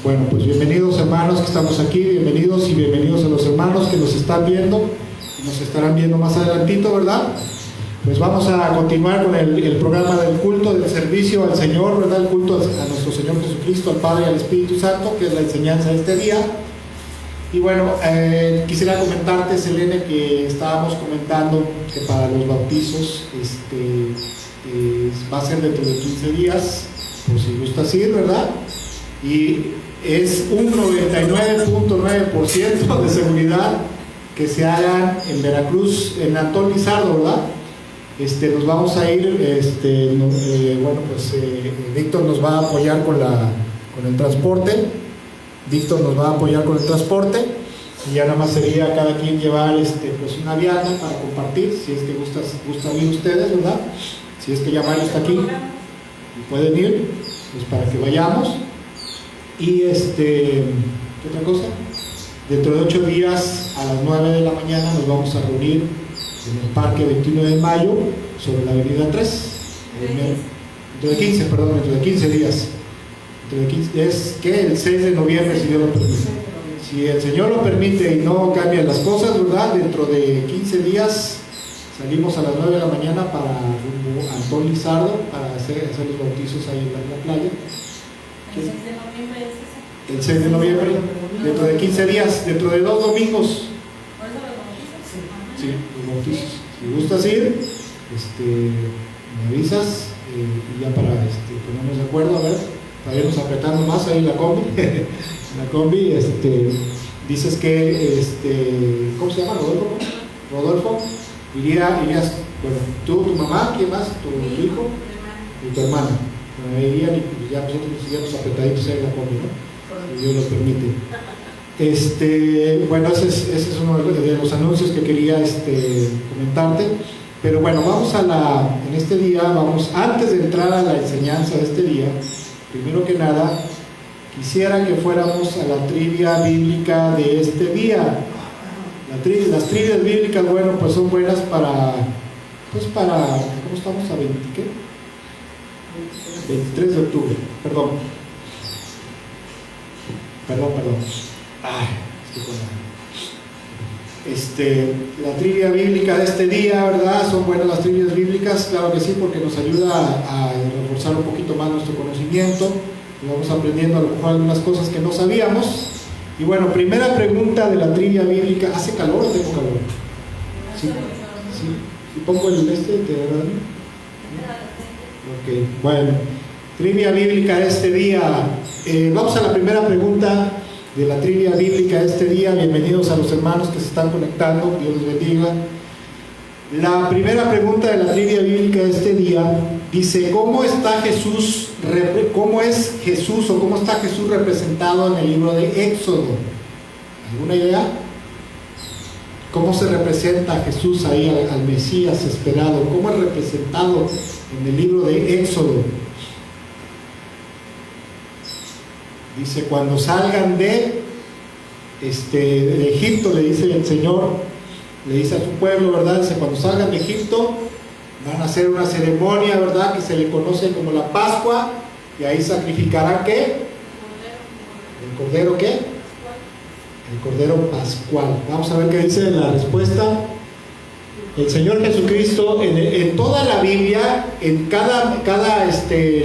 Bueno, pues bienvenidos hermanos que estamos aquí, bienvenidos a los hermanos que nos están viendo, nos estarán viendo más adelantito, ¿verdad? Pues vamos a continuar con el programa del culto, del servicio al Señor, ¿verdad? El culto a nuestro Señor Jesucristo, al Padre y al Espíritu Santo, que es la enseñanza de este día. Y bueno, quisiera comentarte, Selene, que estábamos comentando que para los bautizos va a ser dentro de 15 días, por si gustas ir, ¿verdad? Y es un 99.9% de seguridad que se hagan en Veracruz, en Antón Lizardo, ¿verdad? Nos vamos a ir, Víctor nos va a apoyar con el transporte. Víctor nos va a apoyar con el transporte y ya nada más sería cada quien llevar pues una vianda para compartir, si es que gustan ir ustedes, ¿verdad? Si es que ya Mario está aquí y pueden ir, pues para que vayamos. Y ¿qué otra cosa? Dentro de 8 días a las 9 de la mañana nos vamos a reunir en el Parque 21 de Mayo sobre la Avenida 3 dentro de 15 días. Es que el 6 de noviembre, si Dios lo permite. Si el Señor lo permite y no cambian las cosas, ¿verdad? Dentro de 15 días salimos a las 9 de la mañana para Antón Lizardo para hacer los bautizos ahí en la playa. El 6 de noviembre, dentro de 15 días, dentro de 2 domingos. Sí, los bautizos. Si gustas ir, me avisas y ya para ponernos de acuerdo, a ver. Para irnos apretando más ahí en la combi. Dices que, ¿cómo se llama? Rodolfo. Irías, bueno, tú, tu mamá, ¿quién más? Tu hijo y tu hermana. Irían y ya nosotros nos sigamos apretaditos ahí en la combi, ¿no? Si Dios lo permite. Bueno, ese es uno de los anuncios que quería comentarte. Pero bueno, en este día, antes de entrar a la enseñanza de este día, primero que nada, quisiera que fuéramos a la trivia bíblica de este día. Las trivias bíblicas, bueno, pues son buenas para, ¿cómo estamos? ¿A 20 qué? 23 de octubre, perdón. Ay, la trivia bíblica de este día, ¿verdad? Son buenas las trivias bíblicas, claro que sí, porque nos ayuda a reforzar un poquito más nuestro conocimiento. Y vamos aprendiendo a lo mejor algunas cosas que no sabíamos. Y bueno, primera pregunta de la trivia bíblica. ¿Hace calor o tengo calor? Sí. ¿Y pongo el ¿te verdad? Ok, bueno. Trivia bíblica de este día. Vamos a la primera pregunta de la trivia bíblica de este día. Bienvenidos a los hermanos que se están conectando, Dios los bendiga. La primera pregunta de la trivia bíblica de este día dice: ¿cómo está Jesús representado en el libro de Éxodo? ¿Alguna idea? ¿Cómo se representa a Jesús ahí, al Mesías esperado? ¿Cómo es representado en el libro de Éxodo? Dice: cuando salgan de Egipto, le dice el Señor, le dice a su pueblo, ¿verdad? Dice: cuando salgan de Egipto van a hacer una ceremonia, ¿verdad? Que se le conoce como la Pascua, y ahí sacrificarán ¿qué? ¿El cordero qué? El cordero pascual. Vamos a ver qué dice la respuesta. El Señor Jesucristo en toda la Biblia, en cada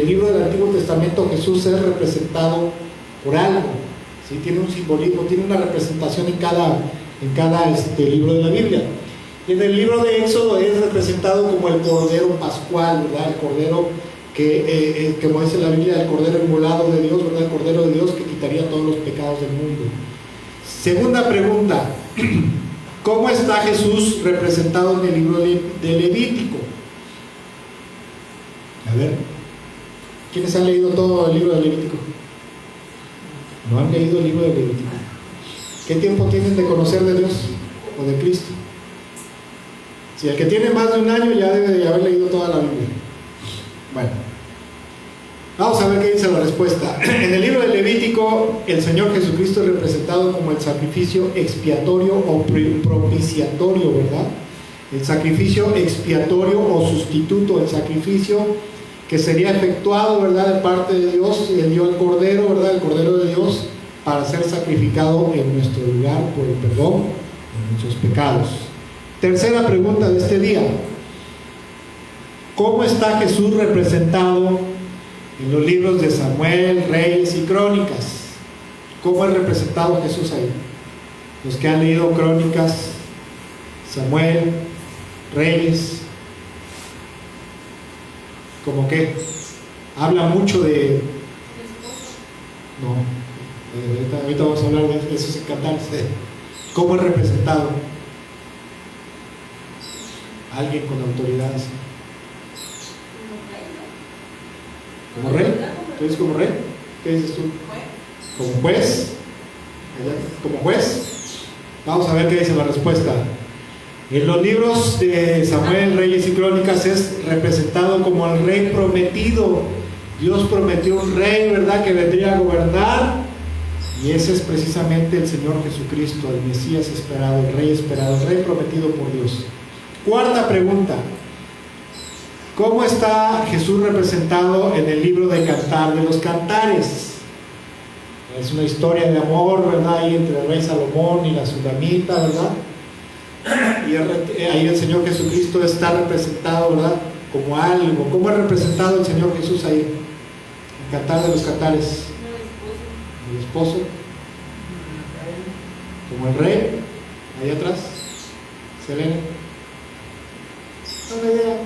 libro del Antiguo Testamento, Jesús es representado por algo, ¿sí? Tiene un simbolismo, tiene una representación en cada libro de la Biblia. Y en el libro de Éxodo es representado como el cordero pascual, ¿verdad? El cordero que, como dice la Biblia, el cordero inmolado de Dios, ¿verdad? El cordero de Dios que quitaría todos los pecados del mundo. Segunda pregunta: ¿cómo está Jesús representado en el libro de Levítico? A ver, ¿quiénes han leído todo el libro de Levítico? ¿No han leído el libro de Levítico? ¿Qué tiempo tienen de conocer de Dios o de Cristo? Si el que tiene más de un año ya debe de haber leído toda la Biblia. Bueno, vamos a ver qué dice la respuesta. En el libro de Levítico, el Señor Jesucristo es representado como el sacrificio expiatorio o propiciatorio, ¿verdad? El sacrificio expiatorio o sustituto, el sacrificio que sería efectuado, ¿verdad?, de parte de Dios. Él dio el Cordero, ¿verdad?, el Cordero de Dios, para ser sacrificado en nuestro lugar por el perdón de nuestros pecados. Tercera pregunta de este día: ¿cómo está Jesús representado en los libros de Samuel, Reyes y Crónicas? ¿Cómo es representado Jesús ahí? Los que han leído Crónicas, Samuel, Reyes, ¿cómo qué? Habla mucho de... No, ahorita vamos a hablar de esos cantares. ¿Cómo es representado? Alguien con autoridad. ¿Como rey? ¿Tú dices como rey? ¿Qué dices tú? ¿Como juez? ¿Como juez? Vamos a ver qué dice la respuesta. En los libros de Samuel, Reyes y Crónicas es representado como el rey prometido. Dios prometió un rey, ¿verdad?, que vendría a gobernar, y ese es precisamente el Señor Jesucristo, el Mesías esperado, el rey prometido por Dios. Cuarta pregunta: ¿cómo está Jesús representado en el libro de Cantar de los Cantares? Es una historia de amor, ¿verdad?, ahí entre el rey Salomón y la Sulamita, ¿verdad? Y ahí el Señor Jesucristo está representado, ¿verdad?, como algo. ¿Cómo es representado el Señor Jesús ahí? En Cantar de los Cantares. El esposo. Como el rey. Ahí atrás. Selena. No me idea.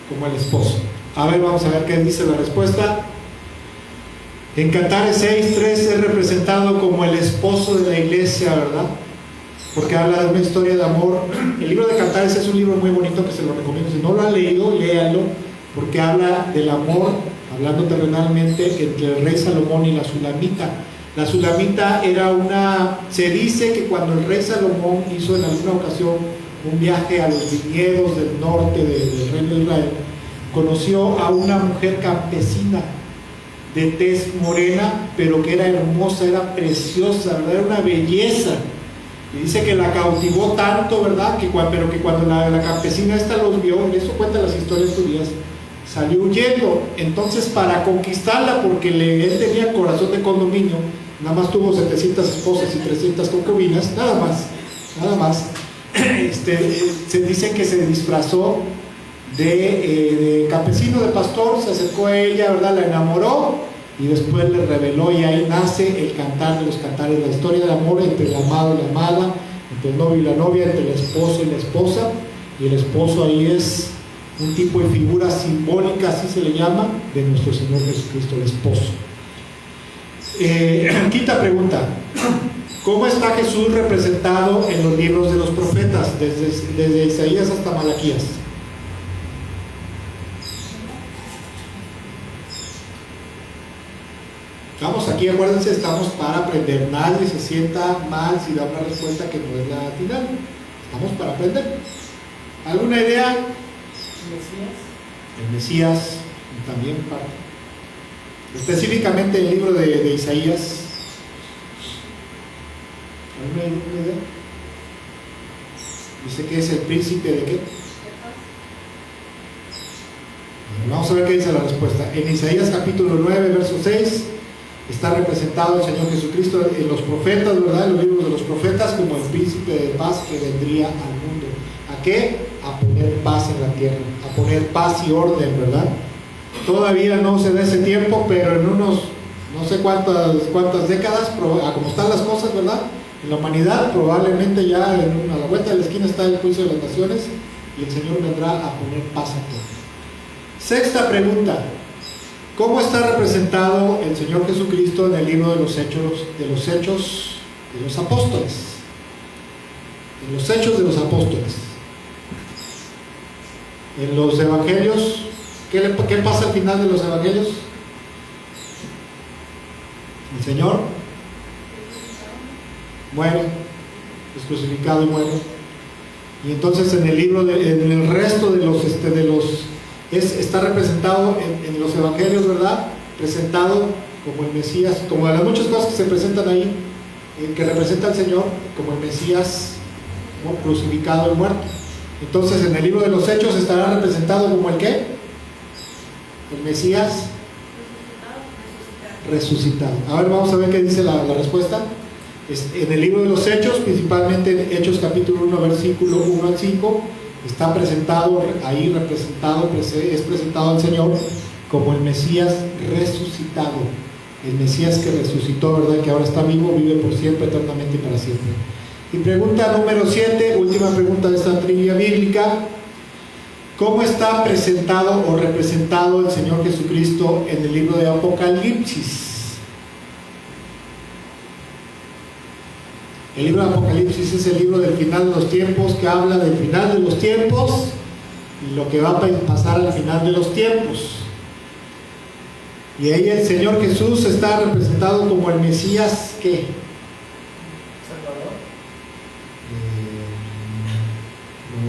Como el esposo. A ver, vamos a ver qué dice la respuesta. En Cantares 6:3 es representado como el esposo de la iglesia, ¿verdad? Porque habla de una historia de amor. El libro de Cantares es un libro muy bonito que se lo recomiendo. Si no lo han leído, léanlo, porque habla del amor, hablando terrenalmente, entre el rey Salomón y la Sulamita. La Sulamita era se dice que cuando el rey Salomón hizo en alguna ocasión un viaje a los viñedos del norte del reino de Israel, conoció a una mujer campesina de tez morena, pero que era hermosa, era preciosa, ¿verdad? Era una belleza. Y dice que la cautivó tanto, ¿verdad?, pero que cuando la campesina esta los vio, eso cuenta las historias judías, salió huyendo. Entonces, para conquistarla, porque él tenía corazón de condominio, nada más tuvo 700 esposas y 300 concubinas, nada más. Se dice que se disfrazó de campesino, de pastor, se acercó a ella, ¿verdad?, la enamoró y después le reveló, y ahí nace el Cantar de los Cantares, la historia de amor entre el amado y la amada, entre el novio y la novia, entre el esposo y la esposa. Y el esposo ahí es un tipo de figura simbólica, así se le llama, de nuestro Señor Jesucristo, el esposo. Quinta pregunta: ¿cómo está Jesús representado en los libros de los profetas, desde Isaías hasta Malaquías? Vamos, aquí acuérdense, estamos para aprender. Nadie se sienta mal si da una respuesta que no es la final. Estamos para aprender. ¿Alguna idea? El Mesías también parte. Específicamente el libro de Isaías. ¿Alguna idea? Dice que es el príncipe de qué. Vamos a ver qué dice la respuesta. En Isaías capítulo 9, verso 6, está representado el Señor Jesucristo en los profetas, ¿verdad?, en los libros de los profetas, como el príncipe de paz que vendría al mundo. ¿A qué? A poner paz en la tierra, a poner paz y orden, ¿verdad? Todavía no se da ese tiempo, pero en unos, no sé cuántas décadas, como están las cosas, ¿verdad?, en la humanidad, probablemente ya a la vuelta de la esquina está el juicio de las naciones y el Señor vendrá a poner paz a todos. Sexta pregunta: ¿cómo está representado el Señor Jesucristo en el libro de los Hechos de los Apóstoles? En los Hechos de los Apóstoles. En los Evangelios, ¿qué pasa al final de los Evangelios? El Señor muere, es crucificado y muere. Y entonces en el libro, en el resto de los está representado en los Evangelios, ¿verdad?, presentado como el Mesías, como de las muchas cosas que se presentan ahí, que representa al Señor como el Mesías, ¿no?, crucificado y muerto. Entonces en el libro de los Hechos estará representado como el ¿qué? El Mesías resucitado. A ver, vamos a ver qué dice la respuesta. En el libro de los Hechos, principalmente en Hechos capítulo 1, versículo 1 al 5, está presentado, ahí representado, es presentado al Señor como el Mesías resucitado, el Mesías que resucitó, ¿verdad? Que ahora está vivo, vive por siempre, eternamente y para siempre. Y pregunta número 7, última pregunta de esta trivia bíblica: ¿cómo está presentado o representado el Señor Jesucristo en el libro de Apocalipsis? El libro de Apocalipsis es el libro del final de los tiempos, que habla del final de los tiempos y lo que va a pasar al final de los tiempos. Y ahí el Señor Jesús está representado como el Mesías, ¿qué? Salvador.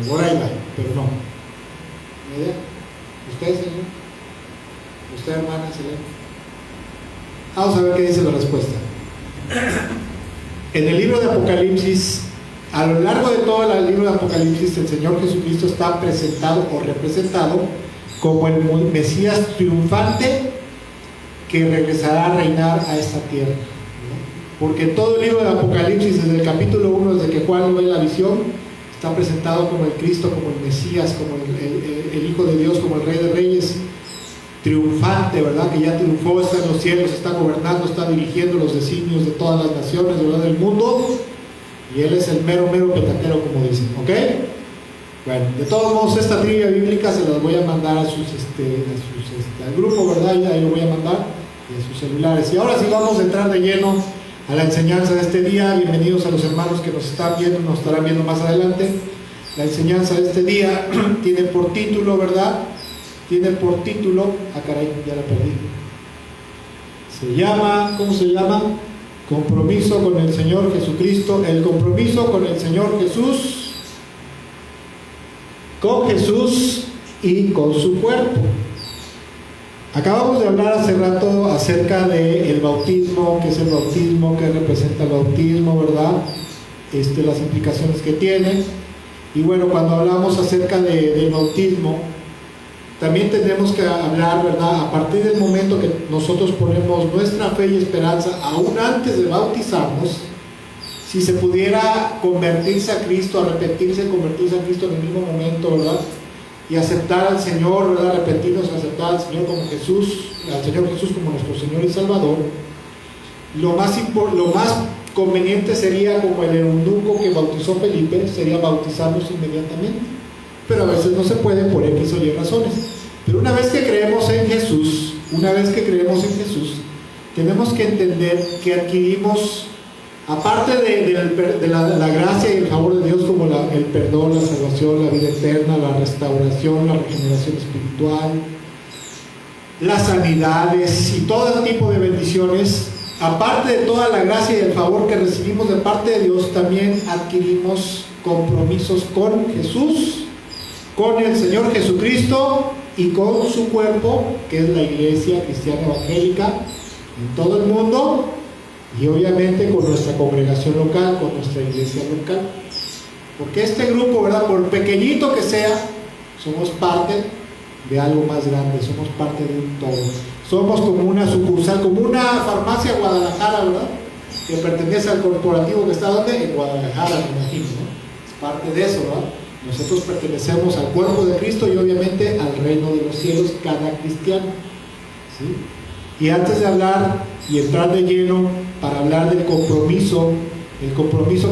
Por ahí va, pero no. ¿Ni idea? ¿Usted, señor? ¿Usted, hermana, Selena? Vamos a ver qué dice la respuesta. En el libro de Apocalipsis, a lo largo de todo el libro de Apocalipsis, el Señor Jesucristo está presentado o representado como el Mesías triunfante que regresará a reinar a esta tierra, ¿no? Porque todo el libro de Apocalipsis, desde el capítulo 1, desde que Juan ve la visión, está presentado como el Cristo, como el Mesías, como el Hijo de Dios, como el Rey de Reyes, triunfante, ¿verdad? Que ya triunfó, está en los cielos, está gobernando, está dirigiendo los designios de todas las naciones, ¿verdad? Del mundo, y Él es el mero petatero, como dicen, ¿ok? Bueno, de todos modos, esta trivia bíblica se las voy a mandar al grupo, ¿verdad? Y ahí lo voy a mandar, y a sus celulares. Y ahora sí vamos a entrar de lleno a la enseñanza de este día. Bienvenidos a los hermanos que nos están viendo, nos estarán viendo más adelante. La enseñanza de este día tiene por título, ¿verdad? Tiene por título, caray, ya la perdí. Se llama, ¿cómo se llama? Compromiso con el Señor Jesucristo. El compromiso con el Señor Jesús, con Jesús y con su cuerpo. Acabamos de hablar hace rato acerca del bautismo, qué es el bautismo, qué representa el bautismo, ¿verdad? Las implicaciones que tiene. Y bueno, cuando hablamos acerca del bautismo, también tenemos que hablar, ¿verdad? A partir del momento que nosotros ponemos nuestra fe y esperanza, aún antes de bautizarnos, si se pudiera convertirse a Cristo, arrepentirse, convertirse a Cristo en el mismo momento, ¿verdad? Y aceptar al Señor, ¿verdad? Arrepentirnos, aceptar al Señor como Jesús, al Señor Jesús como nuestro Señor y Salvador. Lo más conveniente sería, como el eunuco que bautizó Felipe, sería bautizarnos inmediatamente. Pero a veces no se puede por X o Y razones. Pero una vez que creemos en Jesús, tenemos que entender que adquirimos, aparte de la gracia y el favor de Dios, como el perdón, la salvación, la vida eterna, la restauración, la regeneración espiritual, las sanidades y todo tipo de bendiciones, aparte de toda la gracia y el favor que recibimos de parte de Dios, también adquirimos compromisos con Jesús, con el Señor Jesucristo y con su cuerpo, que es la iglesia cristiana evangélica en todo el mundo, y obviamente con nuestra congregación local, con nuestra iglesia local. Porque este grupo, ¿verdad? Por pequeñito que sea, somos parte de algo más grande, somos parte de un todo. Somos como una sucursal, como una farmacia Guadalajara, ¿verdad? Que pertenece al corporativo que está ¿dónde? En Guadalajara, me imagino, ¿no? Es parte de eso, ¿verdad? Nosotros pertenecemos al cuerpo de Cristo y obviamente al reino de los cielos, cada cristiano, ¿sí? Y antes de hablar y entrar de lleno para hablar del compromiso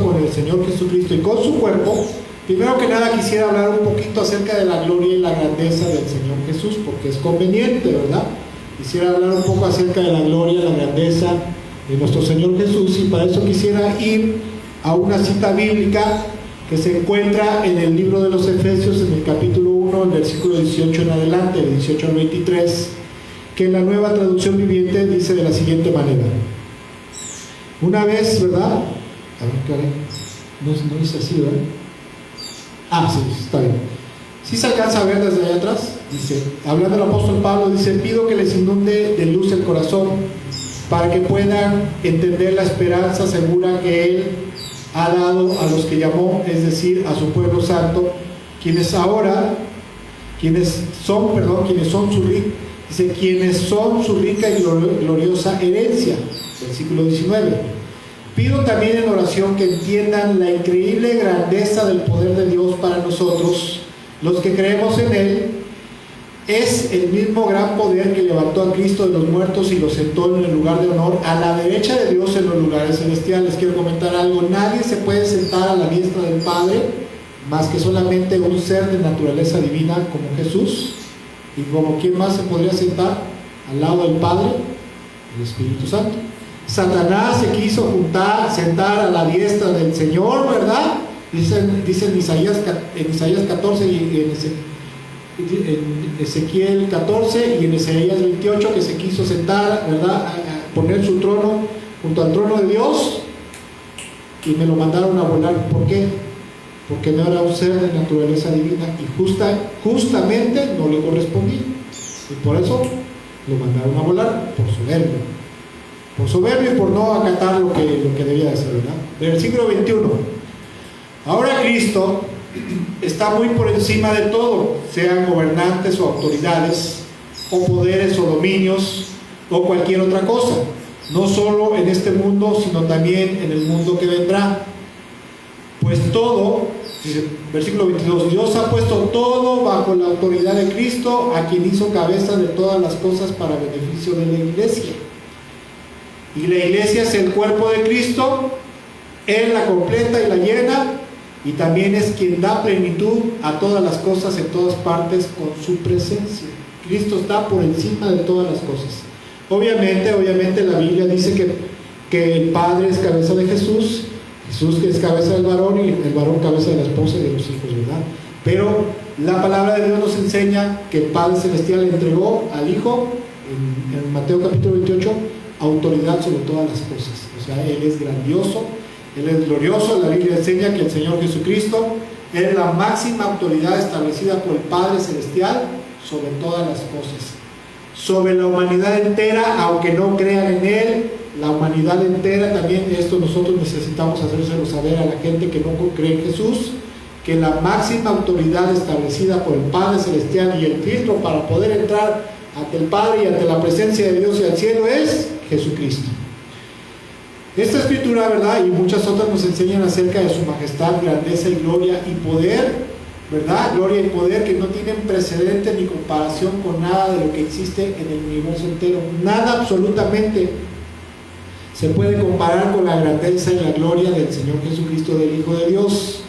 con el Señor Jesucristo y con su cuerpo, primero que nada quisiera hablar un poquito acerca de la gloria y la grandeza del Señor Jesús, porque es conveniente, ¿verdad? Quisiera hablar un poco acerca de la gloria y la grandeza de nuestro Señor Jesús, y para eso quisiera ir a una cita bíblica que se encuentra en el libro de los Efesios, en el capítulo 1, en el versículo 18 en adelante, del 18 al 23, que en la Nueva Traducción Viviente dice de la siguiente manera. Una vez, ¿verdad? A ver, caray, no dice así, ¿verdad? Sí, está bien. Si se alcanza a ver desde allá atrás, dice, hablando el apóstol Pablo, dice: pido que les inunde de luz el corazón, para que puedan entender la esperanza segura que Él ha dado a los que llamó, es decir, a su pueblo santo, quienes son su rica y gloriosa herencia. Versículo 19. Pido también en oración que entiendan la increíble grandeza del poder de Dios para nosotros, los que creemos en Él. Es el mismo gran poder que levantó a Cristo de los muertos y lo sentó en el lugar de honor a la derecha de Dios en los lugares celestiales. Quiero comentar algo: nadie se puede sentar a la diestra del Padre más que solamente un ser de naturaleza divina como Jesús. ¿Y como quién más se podría sentar al lado del Padre? El Espíritu Santo. Satanás se quiso sentar a la diestra del Señor, ¿verdad? Dice en Isaías 14 y en Ezequiel 14 y en Isaías 28 que se quiso sentar, ¿verdad? A poner su trono junto al trono de Dios, y me lo mandaron a volar. ¿Por qué? Porque no era un ser de naturaleza divina y justamente no le correspondía, y por eso lo mandaron a volar, por soberbio y por no acatar lo que debía de ser, ¿verdad? Versículo 21. Ahora Cristo está muy por encima de todo, sean gobernantes o autoridades, o poderes o dominios, o cualquier otra cosa, no solo en este mundo, sino también en el mundo que vendrá. Pues todo, versículo 22, Dios ha puesto todo bajo la autoridad de Cristo, a quien hizo cabeza de todas las cosas para beneficio de la iglesia. Y la iglesia es el cuerpo de Cristo, Él la completa y la llena, y también es quien da plenitud a todas las cosas en todas partes con su presencia. Cristo está por encima de todas las cosas. Obviamente la Biblia dice que el Padre es cabeza de Jesús, Jesús que es cabeza del varón y el varón cabeza de la esposa y de los hijos, ¿verdad? Pero la palabra de Dios nos enseña que el Padre Celestial entregó al Hijo, en Mateo capítulo 28, autoridad sobre todas las cosas. O sea, Él es grandioso, Él es glorioso. La Biblia enseña que el Señor Jesucristo es la máxima autoridad establecida por el Padre Celestial sobre todas las cosas, sobre la humanidad entera, aunque no crean en Él. La humanidad entera también, esto nosotros necesitamos hacérselo saber a la gente que no cree en Jesús, que la máxima autoridad establecida por el Padre Celestial y el filtro para poder entrar ante el Padre y ante la presencia de Dios y al cielo es Jesucristo. Esta escritura, ¿verdad?, y muchas otras nos enseñan acerca de su majestad, grandeza y gloria y poder, ¿verdad? Gloria y poder que no tienen precedente ni comparación con nada de lo que existe en el universo entero. Nada absolutamente se puede comparar con la grandeza y la gloria del Señor Jesucristo, del Hijo de Dios.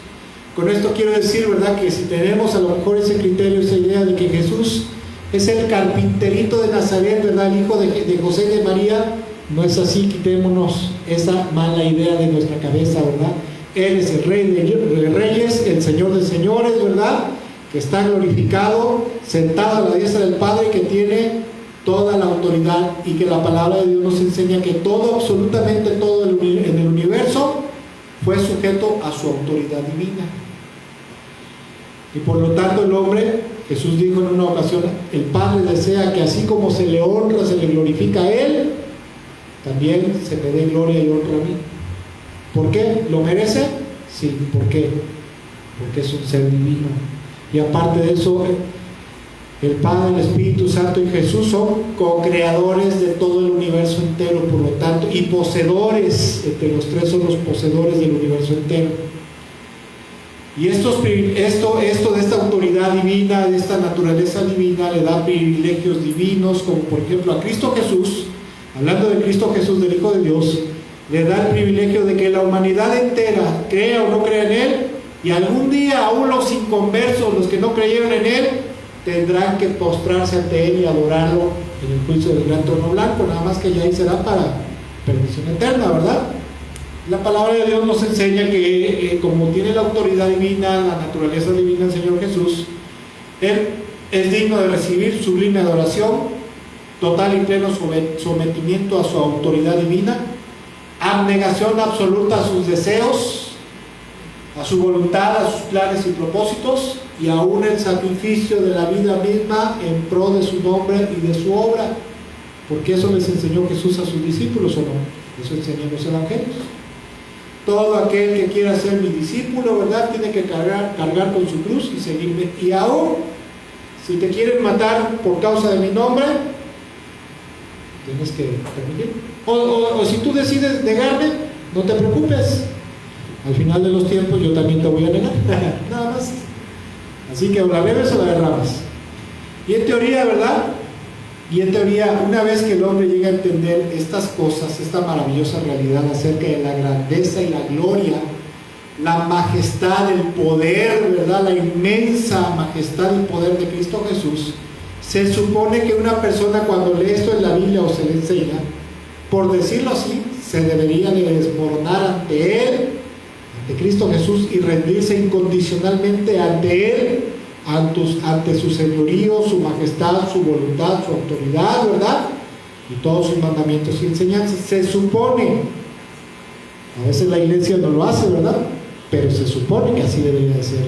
Con esto quiero decir, ¿verdad?, que si tenemos a lo mejor ese criterio, esa idea de que Jesús es el carpinterito de Nazaret, ¿verdad?, el hijo de José y de María, no es así. Quitémonos esa mala idea de nuestra cabeza, ¿verdad? Él es el Rey de Reyes, el Señor de Señores, ¿verdad?, que está glorificado, sentado a la diestra del Padre, que tiene toda la autoridad, y que la palabra de Dios nos enseña que todo, absolutamente todo en el universo fue sujeto a su autoridad divina. Y por lo tanto el hombre, Jesús dijo en una ocasión, el Padre desea que así como se le honra, se le glorifica a Él, también se me dé gloria y honra a mí. ¿Por qué? ¿Lo merece? Sí. ¿Por qué? Porque es un ser divino. Y aparte de eso, el Padre, el Espíritu Santo y Jesús son co-creadores de todo el universo entero, por lo tanto, y poseedores. Entre los tres son los poseedores del universo entero. Y esto de esta autoridad divina, de esta naturaleza divina, le da privilegios divinos, como por ejemplo a Cristo Jesús. Hablando de Cristo Jesús, del Hijo de Dios, le da el privilegio de que la humanidad entera, crea o no crea en Él, y algún día aún los inconversos, los que no creyeron en Él, tendrán que postrarse ante Él y adorarlo en el juicio del gran trono blanco, nada más que ya ahí será para perdición eterna, ¿verdad? La palabra de Dios nos enseña que como tiene la autoridad divina, la naturaleza divina del Señor Jesús, Él es digno de recibir sublime adoración, total y pleno sometimiento a su autoridad divina, abnegación absoluta a sus deseos, a su voluntad, a sus planes y propósitos, y aún el sacrificio de la vida misma en pro de su nombre y de su obra, porque eso les enseñó Jesús a sus discípulos, ¿o no? Eso enseñan los evangelios. Todo aquel que quiera ser mi discípulo, ¿verdad? Tiene que cargar con su cruz y seguirme. Y aún, si te quieren matar por causa de mi nombre, tienes que permitir. O si tú decides negarme, no te preocupes. Al final de los tiempos yo también te voy a negar. Nada más. Así que o la bebes o la derramas. Y en teoría, ¿verdad? Y en teoría, una vez que el hombre llega a entender estas cosas, esta maravillosa realidad acerca de la grandeza y la gloria, la majestad, el poder, ¿verdad? La inmensa majestad y poder de Cristo Jesús, se supone que una persona cuando lee esto en la Biblia o se le enseña, por decirlo así, se debería de desmoronar ante Él, ante Cristo Jesús, y rendirse incondicionalmente ante Él, ante su señorío, su majestad, su voluntad, su autoridad, ¿verdad? Y todos sus mandamientos y enseñanzas. Se supone, a veces la iglesia no lo hace, ¿verdad? Pero se supone que así debería de ser.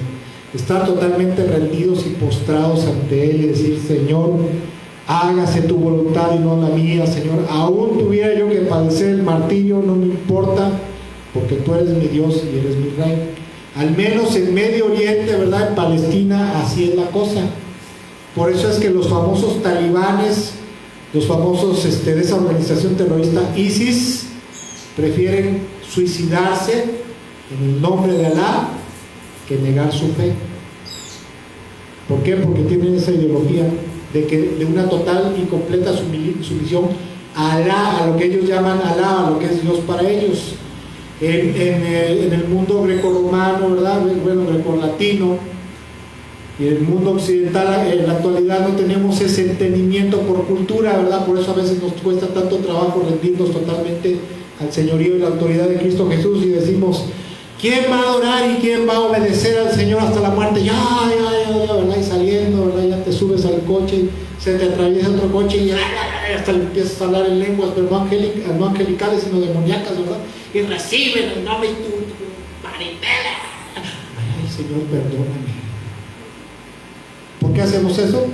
Estar totalmente rendidos y postrados ante Él y decir: Señor, hágase tu voluntad y no la mía, Señor. Aún tuviera yo que padecer el martirio, no me importa, porque tú eres mi Dios y eres mi Rey. Al menos en Medio Oriente, ¿verdad? En Palestina, así es la cosa. Por eso es que los famosos talibanes, los famosos de esa organización terrorista ISIS, prefieren suicidarse en el nombre de Alá que negar su fe. ¿Por qué? Porque tienen esa ideología de una total y completa sumisión a Alá, a lo que ellos llaman Alá, a lo que es Dios para ellos. En el mundo grecorromano, ¿verdad? Bueno, grecolatino, y en el mundo occidental en la actualidad no tenemos ese entendimiento por cultura, ¿verdad? Por eso a veces nos cuesta tanto trabajo rendirnos totalmente al señorío y la autoridad de Cristo Jesús y decimos: ¿quién va a adorar y quién va a obedecer al Señor hasta la muerte? Ya, ¿verdad? Y saliendo, ¿verdad? Ya te subes al coche, se te atraviesa otro coche y hasta le empiezas a hablar en lenguas, pero no angelicales, sino demoníacas, ¿verdad? Y reciben el nombre y tu parentela. Ay, Señor, perdóname. ¿Por qué hacemos eso?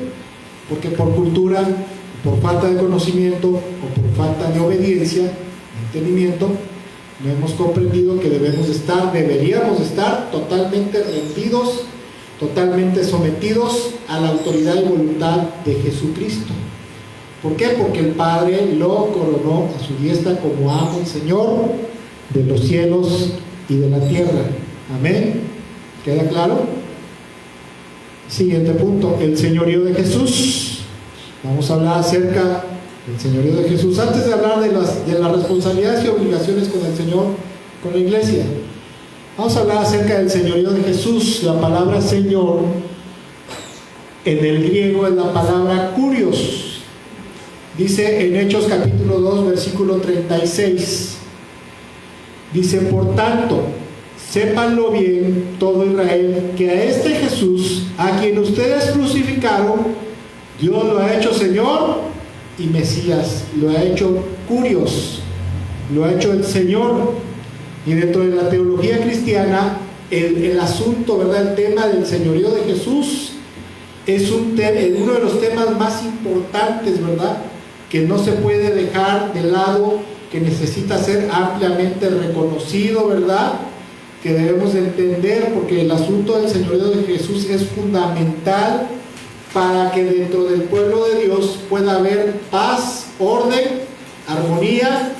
Porque por cultura, por falta de conocimiento o por falta de obediencia, de entendimiento, no hemos comprendido que deberíamos estar totalmente rendidos, totalmente sometidos a la autoridad y voluntad de Jesucristo. ¿Por qué? Porque el Padre lo coronó a su diestra como amo y Señor de los cielos y de la tierra. Amén. ¿Queda claro? Siguiente punto, el señorío de Jesús. Vamos a hablar acerca del señorío de Jesús. Antes de hablar de las responsabilidades y obligaciones con el Señor, con la iglesia, vamos a hablar acerca del señorío de Jesús. La palabra Señor en el griego es la palabra kurios. Dice en Hechos capítulo 2 versículo 36, dice: por tanto, sépanlo bien todo Israel, que a este Jesús, a quien ustedes crucificaron, Dios lo ha hecho Señor y Mesías, lo ha hecho kurios, lo ha hecho el Señor. Y dentro de la teología cristiana, el asunto, ¿verdad? El tema del señorío de Jesús es uno de los temas más importantes, ¿verdad? Que no se puede dejar de lado, que necesita ser ampliamente reconocido, ¿verdad? Que debemos de entender, porque el asunto del señorío de Jesús es fundamental para que dentro del pueblo de Dios pueda haber paz, orden, armonía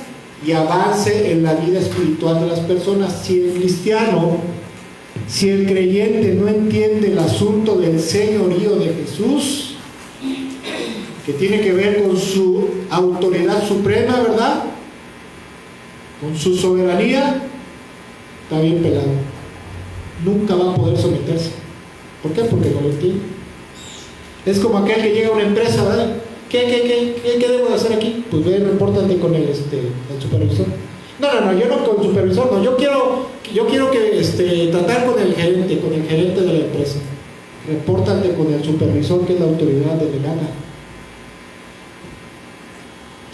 y avance en la vida espiritual de las personas. Si el cristiano, si el creyente no entiende el asunto del señorío de Jesús, que tiene que ver con su autoridad suprema, ¿verdad? Con su soberanía, está bien pelado. Nunca va a poder someterse. ¿Por qué? Porque no lo entiende. Es como aquel que llega a una empresa, ¿verdad? ¿Qué debo de hacer aquí? Pues ve, repórtate con el supervisor. No, yo no con el supervisor, no. Yo quiero que tratar con el gerente de la empresa. Repórtate con el supervisor, que es la autoridad delegada.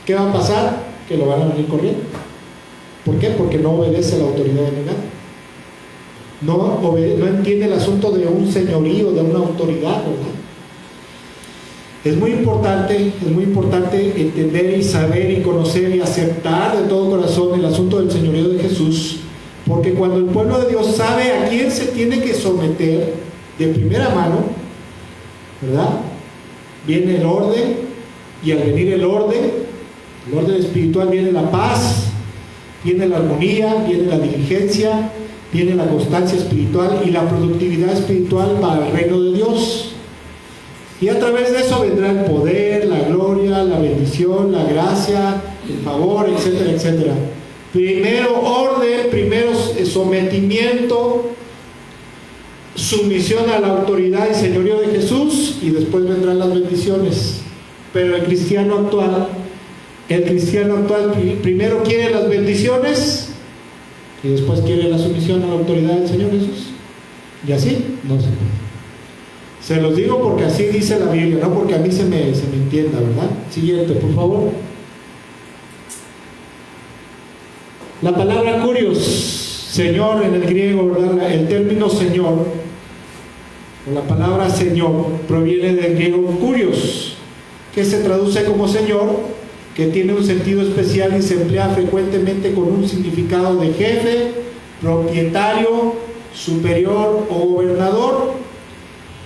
¿Qué va a pasar? Que lo van a venir corriendo. ¿Por qué? Porque no obedece a la autoridad delegada. No entiende el asunto de un señorío, de una autoridad, ¿verdad? Es muy importante entender y saber y conocer y aceptar de todo corazón el asunto del señorío de Jesús, Porque cuando el pueblo de Dios sabe a quién se tiene que someter de primera mano, ¿verdad? Viene el orden, y al venir el orden espiritual, viene la paz, viene la armonía, viene la diligencia, viene la constancia espiritual y la productividad espiritual para el reino de Dios. Y a través de eso vendrá el poder, la gloria, la bendición, la gracia, el favor, etcétera, etcétera. Primero orden, primero sometimiento, sumisión a la autoridad y señorío de Jesús, y después vendrán las bendiciones. Pero el cristiano actual primero quiere las bendiciones y después quiere la sumisión a la autoridad del Señor Jesús. Y así no se puede. Se los digo porque así dice la Biblia, no porque a mí se me entienda, ¿verdad? Siguiente, por favor. La palabra kurios, Señor en el griego, ¿verdad? El término Señor, o la palabra Señor, proviene del griego kurios, que se traduce como Señor, que tiene un sentido especial y se emplea frecuentemente con un significado de jefe, propietario, superior o gobernador.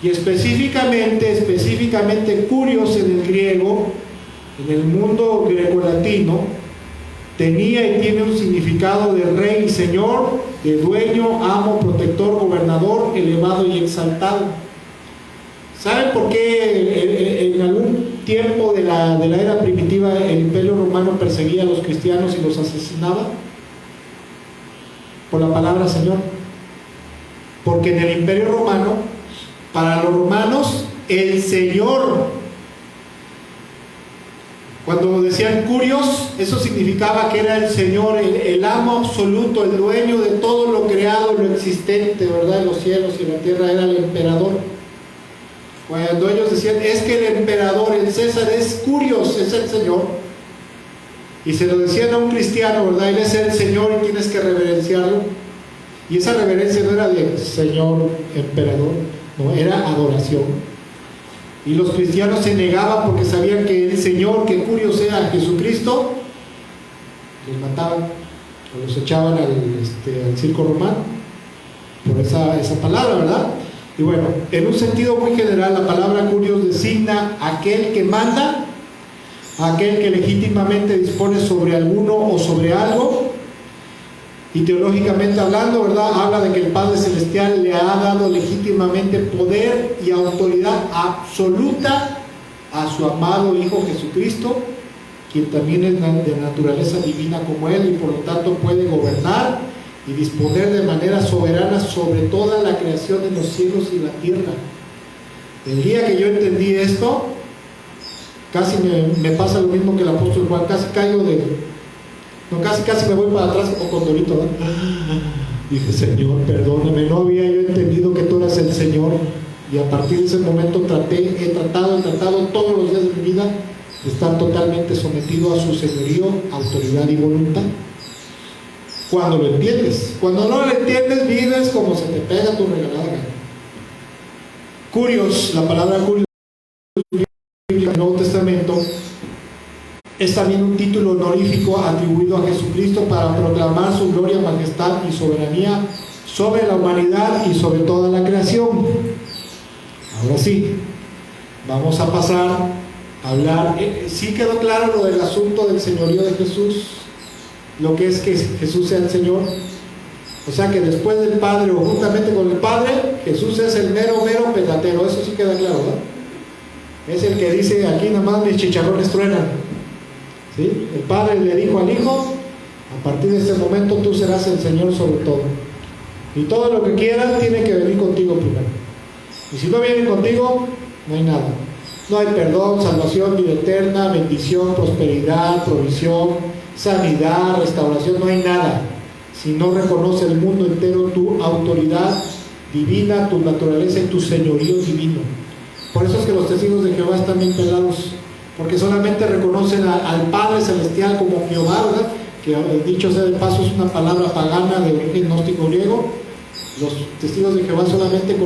Y específicamente kurios en el griego, en el mundo grecolatino, tenía y tiene un significado de rey y señor, de dueño, amo, protector, gobernador, elevado y exaltado. ¿Saben por qué en algún tiempo de la era primitiva el Imperio Romano perseguía a los cristianos y los asesinaba? Por la palabra Señor. Porque en el Imperio Romano, para los romanos, el Señor, cuando decían kurios, eso significaba que era el Señor, el amo absoluto, el dueño de todo lo creado, lo existente, ¿verdad? Los cielos y la tierra, era el emperador. Cuando ellos decían, es que el emperador, el César, es kurios, es el Señor, y se lo decían a un cristiano, ¿verdad? Él es el Señor y tienes que reverenciarlo. Y esa reverencia no era de Señor emperador, no, era adoración. Y los cristianos se negaban porque sabían que el Señor, que kurios era Jesucristo, los mataban o los echaban al circo romano por esa palabra, ¿verdad? Y bueno, en un sentido muy general, la palabra kurios designa aquel que manda, aquel que legítimamente dispone sobre alguno o sobre algo. Y teológicamente hablando, ¿verdad? Habla de que el Padre Celestial le ha dado legítimamente poder y autoridad absoluta a su amado Hijo Jesucristo, quien también es de naturaleza divina como Él, y por lo tanto puede gobernar y disponer de manera soberana sobre toda la creación de los cielos y la tierra. El día que yo entendí esto, casi me pasa lo mismo que el apóstol Juan, casi me voy para atrás como condorito, ¿no? Dije, Señor, perdóname, no había yo entendido que tú eras el Señor. Y a partir de ese momento he tratado todos los días de mi vida de estar totalmente sometido a su señorío, autoridad y voluntad. Cuando lo entiendes. Cuando no lo entiendes, vives como se te pega tu regalada gana. Kurios, la palabra kurios en el Nuevo Testamento es también un título honorífico atribuido a Jesucristo para proclamar su gloria, majestad y soberanía sobre la humanidad y sobre toda la creación. Ahora sí, vamos a pasar a hablar. ¿Sí quedó claro lo del asunto del señorío de Jesús? Lo que es que Jesús sea el Señor. O sea que después del Padre o juntamente con el Padre, Jesús es el mero petatero. Eso sí queda claro, ¿verdad? Es el que dice, aquí nada más mis chicharrones truenan. ¿Sí? El Padre le dijo al Hijo, a partir de este momento tú serás el Señor sobre todo. Y todo lo que quieras tiene que venir contigo primero. Y si no viene contigo, no hay nada. No hay perdón, salvación, vida eterna, bendición, prosperidad, provisión, sanidad, restauración, no hay nada. Si no reconoce el mundo entero tu autoridad divina, tu naturaleza y tu señorío divino. Por eso es que los testigos de Jehová están bien pelados, porque solamente reconocen al Padre Celestial como Jehová, ¿verdad? Que dicho sea de paso es una palabra pagana de origen gnóstico griego. Los testigos de Jehová solamente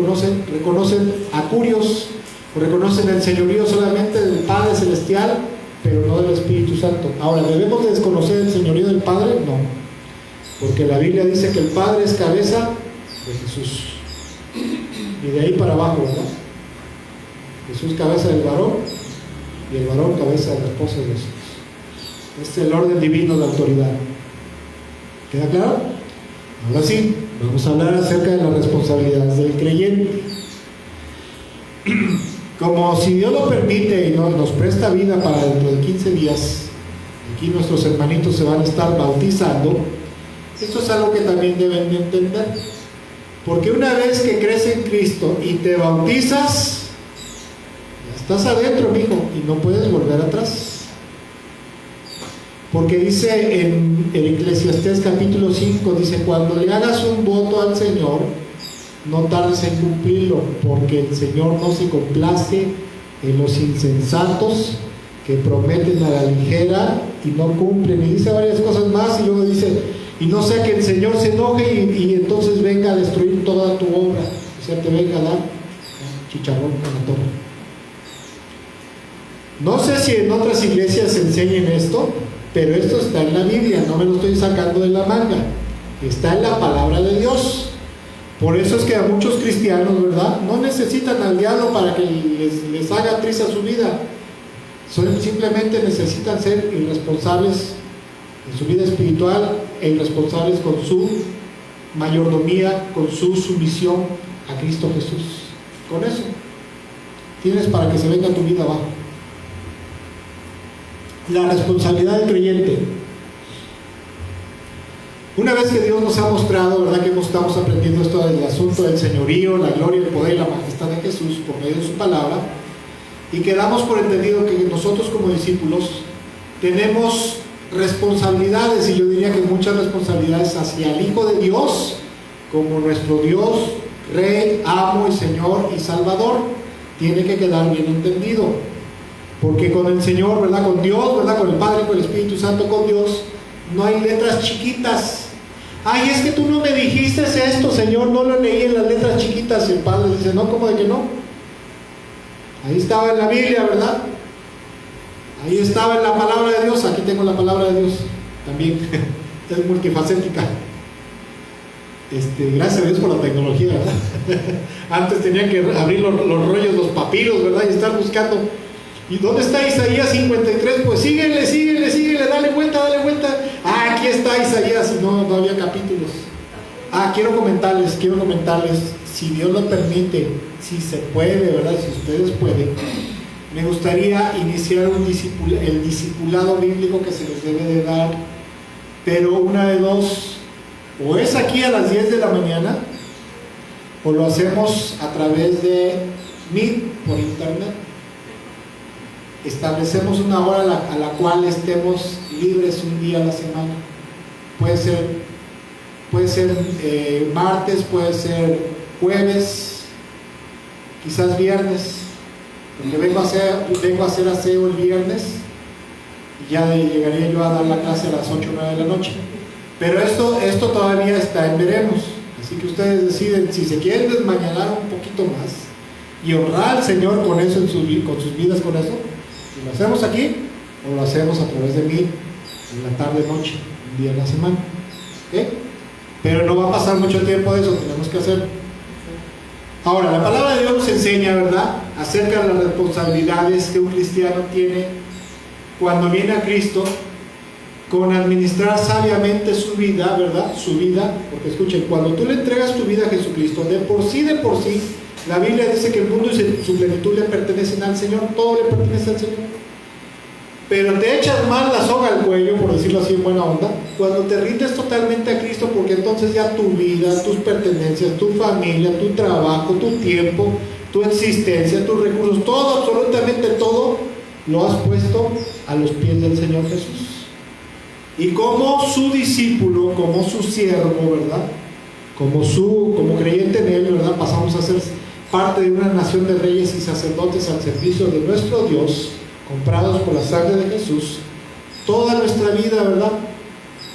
reconocen a kurios, o reconocen el señorío solamente del Padre Celestial, pero no del Espíritu Santo. Ahora, ¿debemos de desconocer el señorío del Padre? No. Porque la Biblia dice que el Padre es cabeza de Jesús. Y de ahí para abajo, ¿verdad? Jesús cabeza del varón y el varón cabeza de la esposa de Jesús. Este es el orden divino de autoridad. ¿Queda claro? Ahora sí, vamos a hablar acerca de las responsabilidades del creyente. Como si Dios lo permite y nos presta vida para dentro de 15 días, aquí nuestros hermanitos se van a estar bautizando. Esto es algo que también deben de entender. Porque una vez que crees en Cristo y te bautizas, ya estás adentro, mijo, y no puedes volver atrás. Porque dice en Eclesiastés capítulo 5, dice: cuando le hagas un voto al Señor, no tardes en cumplirlo, porque el Señor no se complace en los insensatos que prometen a la ligera y no cumplen. Y dice varias cosas más, y luego dice: y no sea que el Señor se enoje y entonces venga a destruir toda tu obra, o sea, te venga a dar chicharrón con la torre. No sé si en otras iglesias se enseñen esto, pero esto está en la Biblia, no me lo estoy sacando de la manga, está en la palabra de Dios. Por eso es que a muchos cristianos, ¿verdad?, no necesitan al diablo para que les haga triza su vida. Simplemente necesitan ser irresponsables en su vida espiritual e irresponsables con su mayordomía, con su sumisión a Cristo Jesús. Con eso tienes para que se venga tu vida abajo. La responsabilidad del creyente. Una vez que Dios nos ha mostrado, ¿verdad?, que estamos aprendiendo esto del asunto del señorío, la gloria, el poder y la majestad de Jesús por medio de su palabra, y que damos por entendido que nosotros como discípulos tenemos responsabilidades, y yo diría que muchas responsabilidades hacia el Hijo de Dios como nuestro Dios, Rey, Amo y Señor y Salvador. Tiene que quedar bien entendido, porque con el Señor, ¿verdad?, con Dios, ¿verdad?, con el Padre, con el Espíritu Santo, con Dios, no hay letras chiquitas. Ay, es que tú no me dijiste esto, Señor, no lo leí en las letras chiquitas. Y el Padre dice: no, ¿cómo de que no? Ahí estaba en la Biblia, ¿verdad? Ahí estaba en la palabra de Dios. Aquí tengo la palabra de Dios también. Es multifacética. Gracias a Dios por la tecnología, ¿verdad? Antes tenían que abrir los rollos, los papiros, ¿verdad?, y estar buscando. ¿Y dónde está Isaías 53? Pues síguele, dale vuelta. Ah, aquí está Isaías, y no había capítulos. Quiero comentarles, si Dios lo permite, si se puede, ¿verdad?, si ustedes pueden, me gustaría iniciar el discipulado bíblico que se les debe de dar, pero una de dos: o es aquí a las 10 de la mañana, o lo hacemos a través de Meet por internet. Establecemos una hora a la cual estemos libres un día a la semana. Puede ser martes, puede ser jueves, quizás viernes, porque vengo a hacer aseo el viernes y ya llegaría yo a dar la clase a las 8 o 9 de la noche. Pero esto todavía está en veremos, así que ustedes deciden si se quieren desmañanar un poquito más y honrar al Señor con eso con sus vidas, con eso. Si lo hacemos aquí, o lo hacemos a través de mí en la tarde, noche, un día a la semana. ¿Okay? Pero no va a pasar mucho tiempo de eso, tenemos que hacerlo. Ahora, la palabra de Dios nos enseña, ¿verdad?, acerca de las responsabilidades que un cristiano tiene cuando viene a Cristo, con administrar sabiamente su vida, ¿verdad?, su vida. Porque escuchen, cuando tú le entregas tu vida a Jesucristo, de por sí, la Biblia dice que el mundo y su plenitud le pertenecen al Señor, todo le pertenece al Señor. Pero te echas más la soga al cuello, por decirlo así en buena onda, cuando te rindes totalmente a Cristo, porque entonces ya tu vida, tus pertenencias, tu familia, tu trabajo, tu tiempo, tu existencia, tus recursos, todo, absolutamente todo, lo has puesto a los pies del Señor Jesús. Y como su discípulo, como su siervo, ¿verdad?, como creyente en Él, ¿verdad?, pasamos a ser parte de una nación de reyes y sacerdotes al servicio de nuestro Dios, comprados por la sangre de Jesús. Toda nuestra vida, ¿verdad?,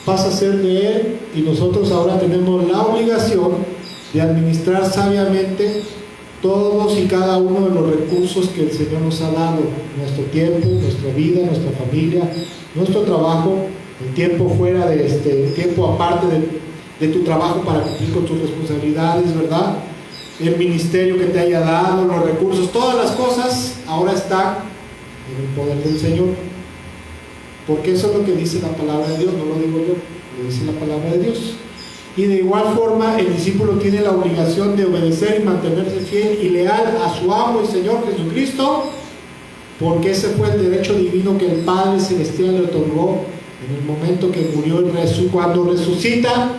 pasa a ser de Él, y nosotros ahora tenemos la obligación de administrar sabiamente todos y cada uno de los recursos que el Señor nos ha dado: nuestro tiempo, nuestra vida, nuestra familia, nuestro trabajo, el tiempo fuera de tiempo aparte de tu trabajo para cumplir con tus responsabilidades, ¿verdad? El ministerio que te haya dado, los recursos, todas las cosas ahora están en el poder del Señor. Porque eso es lo que dice la palabra de Dios, no lo digo yo, lo dice la palabra de Dios. Y de igual forma el discípulo tiene la obligación de obedecer y mantenerse fiel y leal a su amo y Señor Jesucristo, porque ese fue el derecho divino que el Padre Celestial le otorgó en el momento que murió y cuando resucita.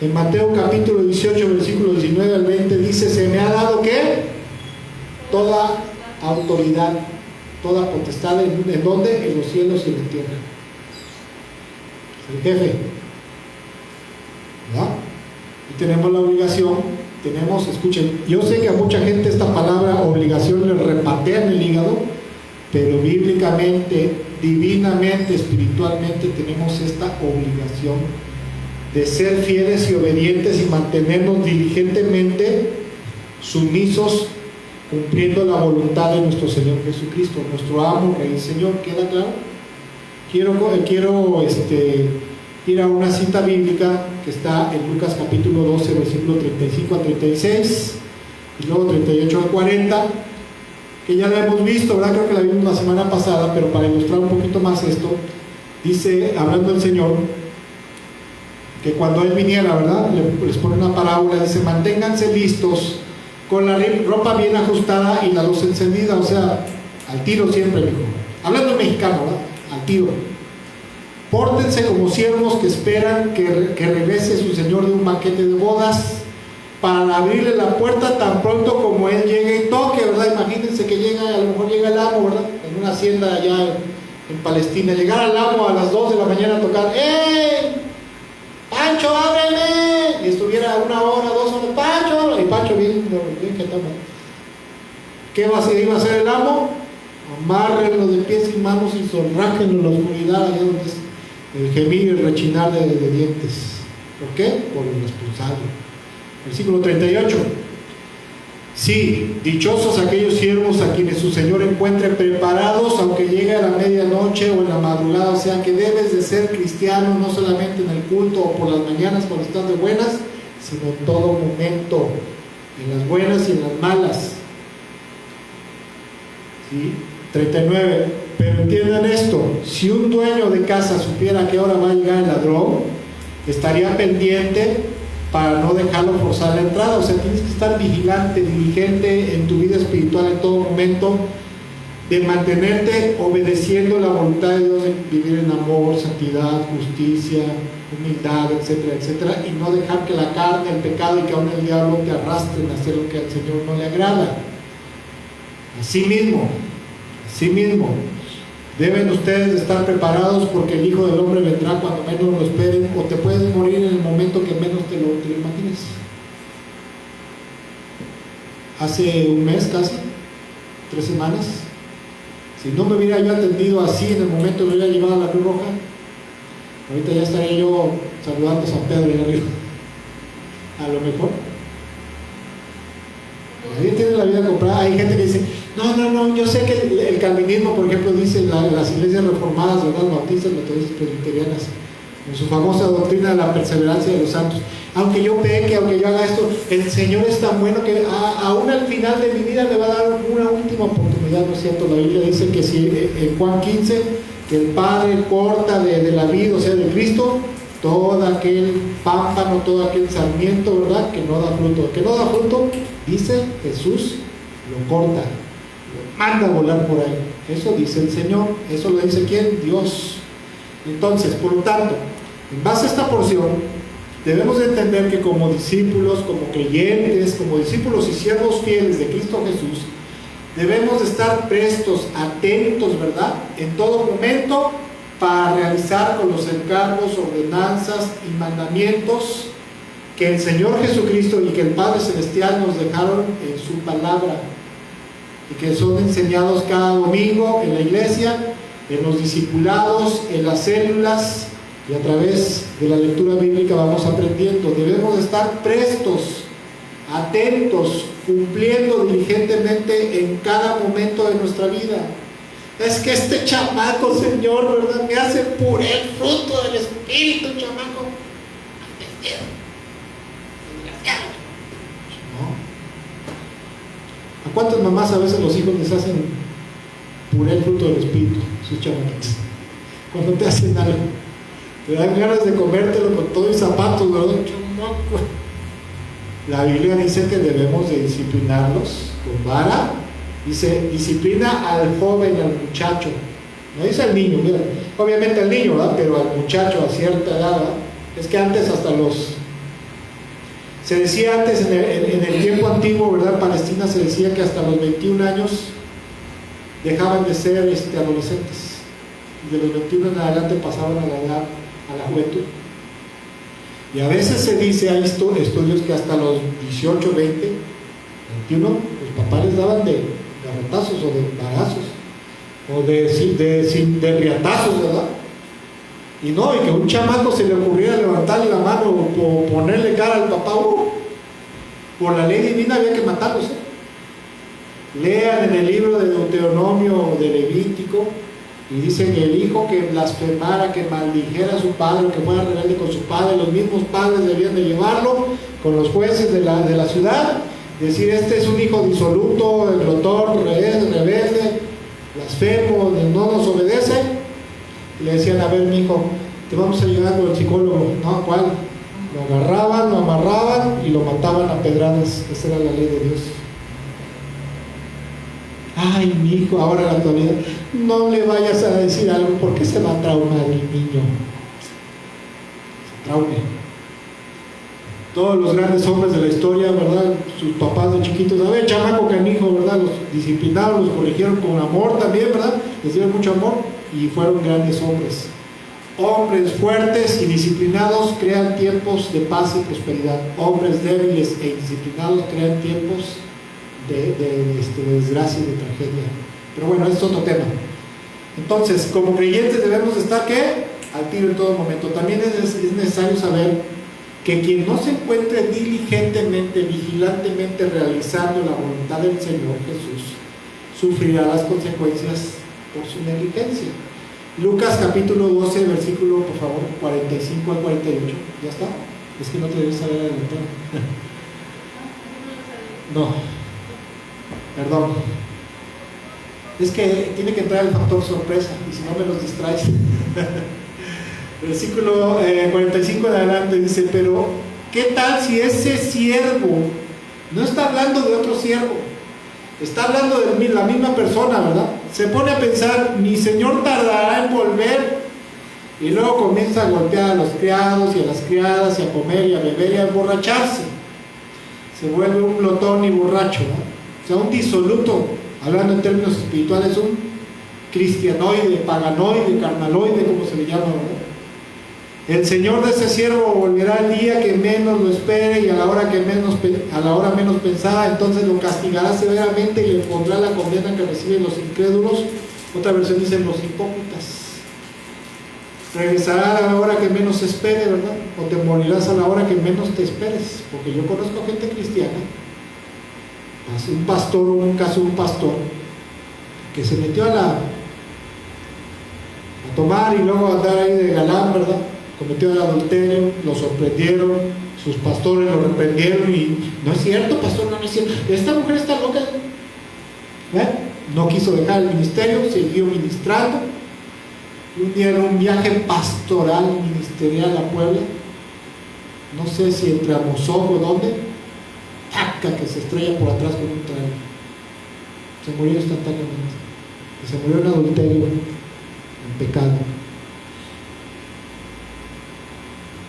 En Mateo capítulo 18, versículo 19 al 20 dice: se me ha dado ¿qué? Toda autoridad, toda potestad, ¿en dónde? En los cielos y en la tierra. El jefe, ¿verdad? Y tenemos la obligación, escuchen, yo sé que a mucha gente esta palabra obligación le repatea en el hígado, pero bíblicamente, divinamente, espiritualmente tenemos esta obligación de ser fieles y obedientes y mantenernos diligentemente sumisos, cumpliendo la voluntad de nuestro Señor Jesucristo, nuestro amo, Rey y Señor. ¿Queda claro? Quiero ir a una cita bíblica que está en Lucas capítulo 12, versículo 35 a 36 y luego 38 a 40, que ya la hemos visto, ¿verdad? Creo que la vimos la semana pasada, pero para ilustrar un poquito más esto, dice, hablando el Señor, que cuando Él viniera, ¿verdad? Les pone una parábola, dice: manténganse listos con la ropa bien ajustada y la luz encendida, o sea, al tiro siempre, mijo. Hablando en mexicano, ¿verdad? Al tiro. Pórtense como siervos que esperan que regrese su Señor de un banquete de bodas, para abrirle la puerta tan pronto como Él llegue y toque, ¿verdad? Imagínense que llega, a lo mejor llega el amo, ¿verdad? En una hacienda allá en Palestina, llegar al amo a las 2 de la mañana a tocar: ¡eh! ¡Pancho, ábreme! Y estuviera 1 hora, 2 horas, ¡Pancho! Y Pancho bien que toma. ¿Qué iba a hacer el amo? Amárrenlo de pies y manos y zorrájenlo en la oscuridad, allá donde es el gemir y el rechinar de dientes. ¿Por qué? Por el responsable. Versículo 38. Sí, dichosos aquellos siervos a quienes su Señor encuentre preparados, aunque llegue a la medianoche o en la madrugada. O sea que debes de ser cristiano no solamente en el culto o por las mañanas cuando estás de buenas, sino en todo momento, en las buenas y en las malas. ¿Sí? 39. Pero entiendan esto: si un dueño de casa supiera a qué hora va a llegar el ladrón, estaría pendiente para no dejarlo forzar la entrada. O sea, tienes que estar vigilante, diligente en tu vida espiritual en todo momento, de mantenerte obedeciendo la voluntad de Dios, de vivir en amor, santidad, justicia, humildad, etcétera, etcétera, y no dejar que la carne, el pecado y que aún el diablo te arrastren a hacer lo que al Señor no le agrada. Asimismo, deben ustedes estar preparados, porque el Hijo del Hombre vendrá cuando menos lo esperen, o te puedes morir en el momento que menos te lo imagines. Hace un mes casi, 3 semanas, si no me hubiera yo atendido así en el momento que me hubiera llevado a la Cruz Roja, ahorita ya estaría yo saludando a San Pedro y arriba. A lo mejor. Nadie tiene la vida comprada. Hay gente que dice: no, yo sé que el calvinismo, por ejemplo, dice las iglesias reformadas, ¿verdad? Bautistas, metodistas, presbiterianas, en su famosa doctrina de la perseverancia de los santos: aunque yo peque, aunque yo haga esto, el Señor es tan bueno que aún al final de mi vida me va a dar una última oportunidad. ¿No es cierto? La Biblia dice que si en Juan 15, que el Padre corta de la vid, o sea, de Cristo, todo aquel pámpano, todo aquel sarmiento, ¿verdad?, que no da fruto. Que no da fruto, dice Jesús, lo corta, lo manda a volar por ahí. Eso dice el Señor. ¿Eso lo dice quién? Dios. Entonces, por lo tanto, en base a esta porción, debemos de entender que como discípulos, como creyentes, como discípulos y siervos fieles de Cristo Jesús, debemos de estar prestos, atentos, ¿verdad?, en todo momento, para realizar con los encargos, ordenanzas y mandamientos que el Señor Jesucristo y que el Padre Celestial nos dejaron en su palabra, y que son enseñados cada domingo en la iglesia, en los discipulados, en las células, y a través de la lectura bíblica vamos aprendiendo. Debemos estar prestos, atentos, cumpliendo diligentemente en cada momento de nuestra vida. Es que este chamaco, Señor, ¿verdad?, me hace puré el fruto del Espíritu, chamaco. ¿No? ¿A cuántas mamás a veces los hijos les hacen puré el fruto del espíritu, sus chamaquitos? Cuando te hacen algo, te dan ganas de comértelo con todo y zapatos, ¿verdad? Chamaco. La Biblia dice que debemos de disciplinarlos con vara. Dice, disciplina al joven, al muchacho. No dice al niño, mira, obviamente al niño, ¿verdad? Pero al muchacho a cierta edad, ¿verdad? Es que antes hasta se decía antes en el tiempo antiguo, ¿verdad? En Palestina se decía que hasta los 21 años dejaban de ser adolescentes. Y de los 21 en adelante pasaban a la edad, a la juventud. Y a veces se dice, hay estudios que hasta los 18, 20, 21, los papás les daban de garrotazos o de bagazos, o de riatazos, ¿verdad? Y no, y que a un chamaco se le ocurriera levantarle la mano o ponerle cara al papá, por la ley divina había que matarlos. Lean en el libro de Deuteronomio o de Levítico, y dicen que el hijo que blasfemara, que maldijera a su padre, que fuera rebelde con su padre, los mismos padres debían de llevarlo con los jueces de la ciudad, decir, este es un hijo disoluto, glotón, rebelde, blasfemo, no nos obedece. Y le decían, a ver, mi hijo, te vamos a llevar con el psicólogo. No, ¿cuál? Lo agarraban, lo amarraban y lo mataban a pedradas. Esa era la ley de Dios. Ay, mi hijo, ahora en la actualidad, no le vayas a decir algo porque se va a traumar el niño. Se traume. Todos los grandes hombres de la historia, ¿verdad? Sus papás de chiquitos, a ver, chamaco canijo, ¿verdad? Los disciplinaron, los corrigieron con amor también, ¿verdad? Les dieron mucho amor y fueron grandes hombres. Hombres fuertes y disciplinados crean tiempos de paz y prosperidad. Hombres débiles e indisciplinados crean tiempos de desgracia y de tragedia. Pero bueno, es otro tema. Entonces, como creyentes debemos estar, ¿qué? Al tiro en todo momento. También es necesario saber que quien no se encuentre diligentemente, vigilantemente realizando la voluntad del Señor Jesús, sufrirá las consecuencias por su negligencia. Lucas capítulo 12, versículo, por favor, 45 al 48. ¿Ya está? Es que no te debes saber adelantar. No. Perdón. Es que tiene que entrar el factor sorpresa, y si no me los distraes. Versículo 45 en adelante dice, pero ¿qué tal si ese siervo, no está hablando de otro siervo, está hablando de la misma persona, ¿verdad? Se pone a pensar, mi señor tardará en volver, y luego comienza a golpear a los criados y a las criadas, y a comer y a beber y a emborracharse. Se vuelve un glotón y borracho, ¿no? O sea, un disoluto, hablando en términos espirituales, un cristianoide, paganoide, carnaloide, como se le llama, ¿verdad? El señor de ese siervo volverá el día que menos lo espere y a la hora menos pensada, entonces lo castigará severamente y le pondrá la condena que reciben los incrédulos. Otra versión dice los hipócritas. Regresará a la hora que menos se espere, ¿verdad? O te morirás a la hora que menos te esperes, porque yo conozco gente cristiana, un pastor, un pastor que se metió a tomar y luego a andar ahí de galán, ¿verdad? Cometió el adulterio, lo sorprendieron, sus pastores lo reprendieron y no es cierto, pastor, no es cierto, esta mujer está loca. No quiso dejar el ministerio, siguió ministrando. Y un día en un viaje pastoral ministerial a Puebla, no sé si entre Amozoc o dónde, ¡taca!, que se estrella por atrás con un tren. Se murió instantáneamente. Y se murió en adulterio, en pecado.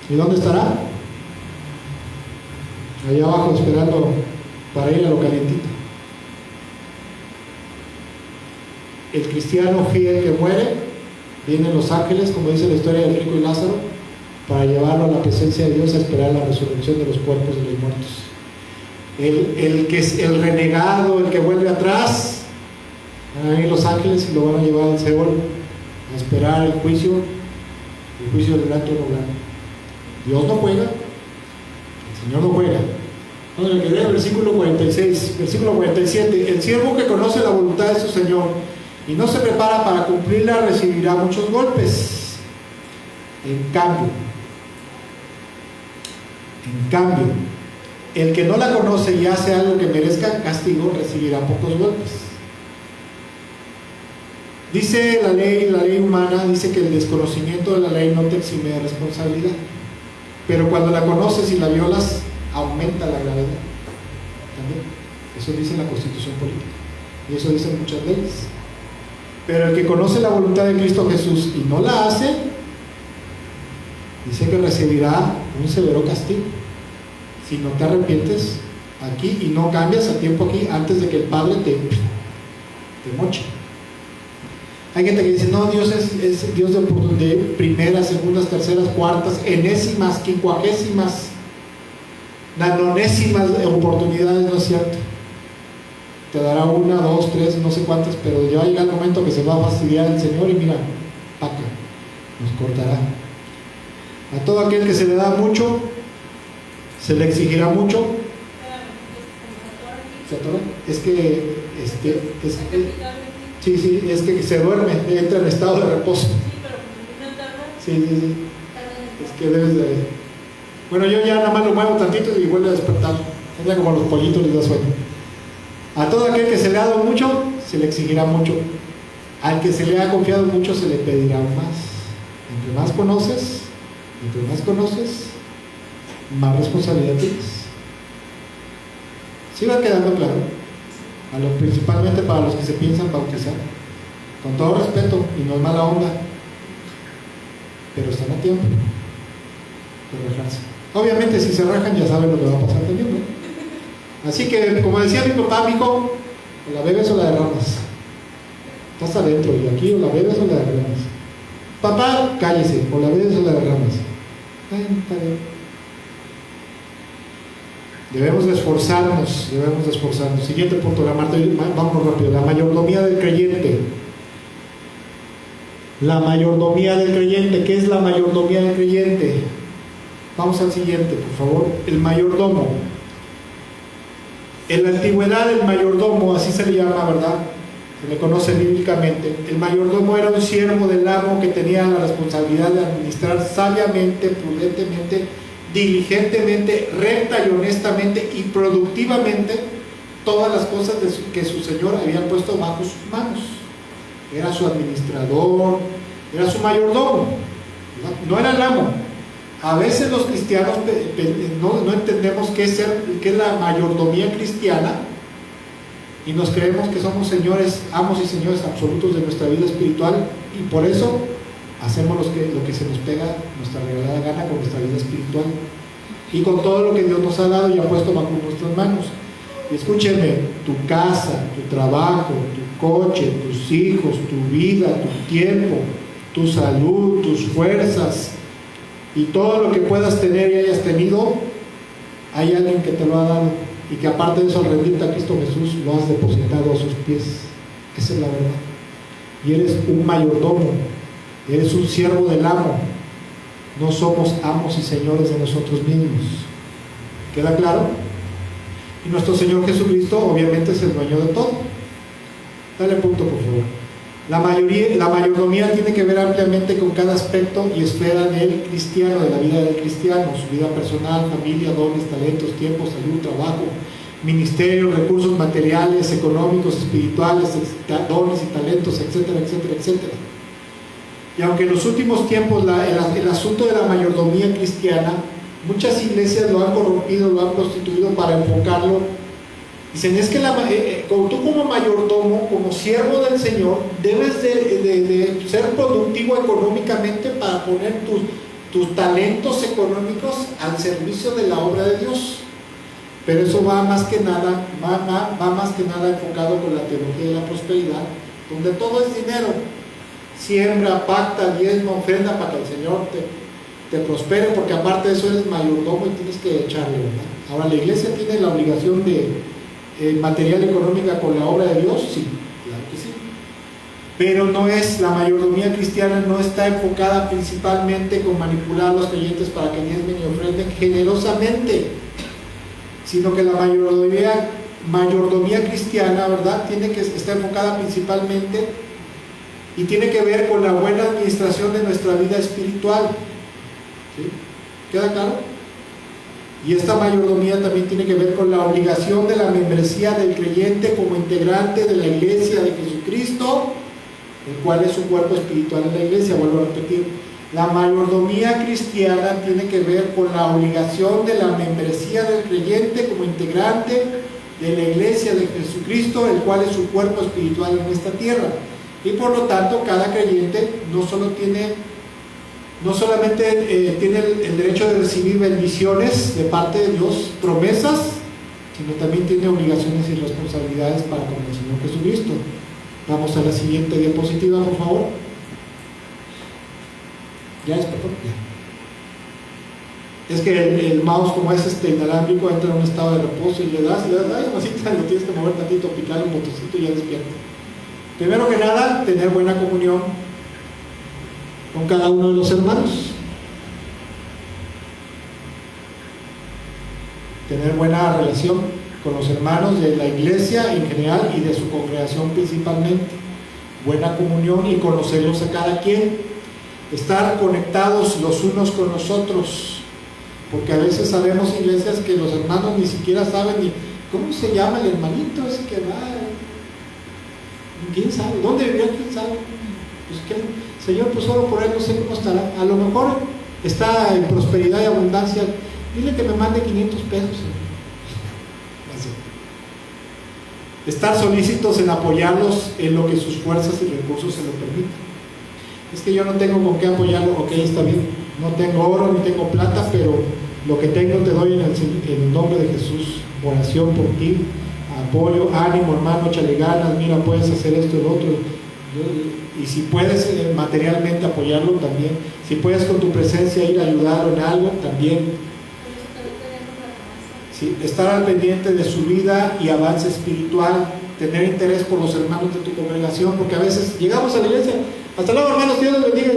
¿Y dónde estará? Allá abajo esperando para ir a lo calientito. El cristiano fiel que muere, vienen los ángeles, como dice la historia del rico y Lázaro, para llevarlo a la presencia de Dios a esperar la resurrección de los cuerpos de los muertos. El que es el renegado, el que vuelve atrás, van a venir los ángeles y lo van a llevar al Seol a esperar el juicio del gran trono blanco. Dios no juega, el Señor no juega. Vamos a leer el versículo 46, versículo 47. El siervo que conoce la voluntad de su Señor y no se prepara para cumplirla recibirá muchos golpes. En cambio, En cambio, el que no la conoce y hace algo que merezca castigo, recibirá pocos golpes. Dice la ley humana, dice que el desconocimiento de la ley no te exime de responsabilidad. Pero cuando la conoces y la violas, aumenta la gravedad. ¿También? Eso dice la Constitución política. Y eso dicen muchas leyes. Pero el que conoce la voluntad de Cristo Jesús y no la hace, dice que recibirá un severo castigo. Si no te arrepientes aquí y no cambias a tiempo aquí, antes de que el Padre te moche. Hay gente que dice, no, Dios es Dios de primeras, segundas, terceras, cuartas, enésimas, quincuagésimas, nanonésimas oportunidades. No es cierto. Te dará una, dos, tres, no sé cuántas, pero ya llega el momento que se va a fastidiar el Señor y mira, paca, nos cortará. A todo aquel que se le da mucho, se le exigirá mucho. ¿Se atora? Es que sí, es que se duerme, entra en estado de reposo. Sí. Es que debes de... Bueno, yo ya nada más lo muevo tantito y vuelve a despertar. Anda como a los pollitos les da sueño. A todo aquel que se le ha dado mucho, se le exigirá mucho. Al que se le ha confiado mucho, se le pedirá aún más. Entre más conoces, más responsabilidad tienes. ¿Sí va quedando claro? Principalmente para los que se piensan bautizar. Con todo respeto, y no es mala onda, pero están a tiempo de rajarse. Obviamente, si se rajan, ya saben lo que va a pasar también, ¿no? Así que, como decía mi papá, mijo, o la bebes o la derramas. Estás adentro, y aquí o la bebes o la derramas. Papá, cállese, o la bebes o la derramas. Está bien. Debemos de esforzarnos. Siguiente punto, vamos rápido. La mayordomía del creyente. La mayordomía del creyente. ¿Qué es la mayordomía del creyente? Vamos al siguiente, por favor. El mayordomo. En la antigüedad, el mayordomo, así se le llama, ¿verdad? Se le conoce bíblicamente. El mayordomo era un siervo del amo que tenía la responsabilidad de administrar sabiamente, prudentemente, diligentemente, recta y honestamente y productivamente todas las cosas que su señor había puesto bajo sus manos. Era su administrador, era su mayordomo, no era el amo. A veces los cristianos no entendemos qué es la mayordomía cristiana y nos creemos que somos señores, amos y señores absolutos de nuestra vida espiritual, y por eso hacemos lo que se nos pega nuestra regalada gana con nuestra vida espiritual y con todo lo que Dios nos ha dado y ha puesto bajo nuestras manos. Y escúchenme, tu casa, tu trabajo, tu coche, tus hijos, tu vida, tu tiempo, tu salud, tus fuerzas y todo lo que puedas tener y hayas tenido, hay alguien que te lo ha dado, y que aparte de eso, al rendirte a Cristo Jesús, lo has depositado a sus pies. Esa es la verdad. Y eres un mayordomo, eres un siervo del amo. No somos amos y señores de nosotros mismos. ¿Queda claro? Y nuestro Señor Jesucristo obviamente es el dueño de todo. Dale punto, por favor. La mayordomía tiene que ver ampliamente con cada aspecto y esfera del cristiano, de la vida del cristiano, su vida personal, familia, dones, talentos, tiempo, salud, trabajo, ministerio, recursos materiales, económicos, espirituales, dones y talentos, etcétera, etcétera, etcétera. Y aunque en los últimos tiempos el asunto de la mayordomía cristiana, muchas iglesias lo han corrompido, lo han prostituido para enfocarlo. Dicen, es que tú como mayordomo, como siervo del Señor, debes de ser productivo económicamente para poner tus talentos económicos al servicio de la obra de Dios. Pero eso va más que nada enfocado con la teología de la prosperidad, donde todo es dinero. Siembra, pacta, diezma, ofrenda para que el Señor te prospere, porque aparte de eso eres mayordomo y tienes que echarle, ¿verdad? Ahora, ¿la iglesia tiene la obligación de material económica con la obra de Dios? Sí, claro que sí. Pero no es, la mayordomía cristiana no está enfocada principalmente con manipular a los creyentes para que diezmen y ofrenden generosamente, sino que la mayordomía cristiana, ¿verdad?, está enfocada principalmente y tiene que ver con la buena administración de nuestra vida espiritual. ¿Sí? ¿Queda claro? Y esta mayordomía también tiene que ver con la obligación de la membresía del creyente como integrante de la iglesia de Jesucristo, el cual es su cuerpo espiritual en la iglesia. Vuelvo a repetir, la mayordomía cristiana tiene que ver con la obligación de la membresía del creyente como integrante de la iglesia de Jesucristo, el cual es su cuerpo espiritual en esta tierra. Y por lo tanto, cada creyente no solamente tiene el derecho de recibir bendiciones de parte de Dios, promesas, sino también tiene obligaciones y responsabilidades para con el Señor Jesucristo. Vamos a la siguiente diapositiva, por favor. Ya es, perdón. Ya. Es que el mouse, como es inalámbrico, entra en un estado de reposo y le das, ay, así lo tienes que mover tantito, picar un botoncito y ya despierta. Primero que nada, tener buena comunión con cada uno de los hermanos. Tener buena relación con los hermanos de la iglesia en general y de su congregación principalmente. Buena comunión y conocerlos a cada quien. Estar conectados los unos con los otros. Porque a veces sabemos iglesias que los hermanos ni siquiera saben ni cómo se llama el hermanito ese que va. ¿Quién sabe? ¿Dónde vivió? ¿Quién sabe? Pues que Señor, pues solo por él no sé cómo estará. A lo mejor está en prosperidad y abundancia. Dile que me mande 500 pesos. Así. Estar solícitos en apoyarlos en lo que sus fuerzas y recursos se lo permitan. Es que yo no tengo con qué apoyarlo. Ok, está bien. No tengo oro ni tengo plata, pero lo que tengo te doy en el nombre de Jesús. Oración por ti. Apoyo, ánimo, hermano, échale ganas. Mira, puedes hacer esto y lo otro. Y si puedes materialmente apoyarlo también, si puedes con tu presencia ir a ayudarlo en algo también, sí, estar al pendiente de su vida y avance espiritual, tener interés por los hermanos de tu congregación, porque a veces llegamos a la iglesia, hasta luego hermanos, Dios les bendiga,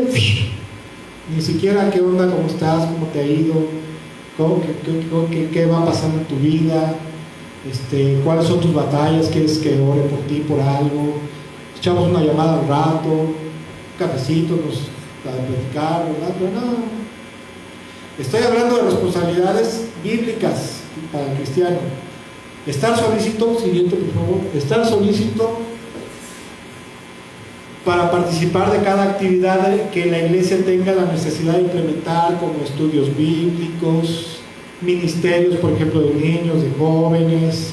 ni siquiera qué onda, cómo estás, cómo te ha ido, qué va pasando en tu vida, cuáles son tus batallas, quieres que ore por ti, por algo. Echamos una llamada al rato, un cafecito, para platicar, ¿verdad? Pero no. Estoy hablando de responsabilidades bíblicas para el cristiano. Estar solícito, siguiente por favor, estar solícito para participar de cada actividad que la iglesia tenga la necesidad de implementar, como estudios bíblicos, ministerios, por ejemplo, de niños, de jóvenes,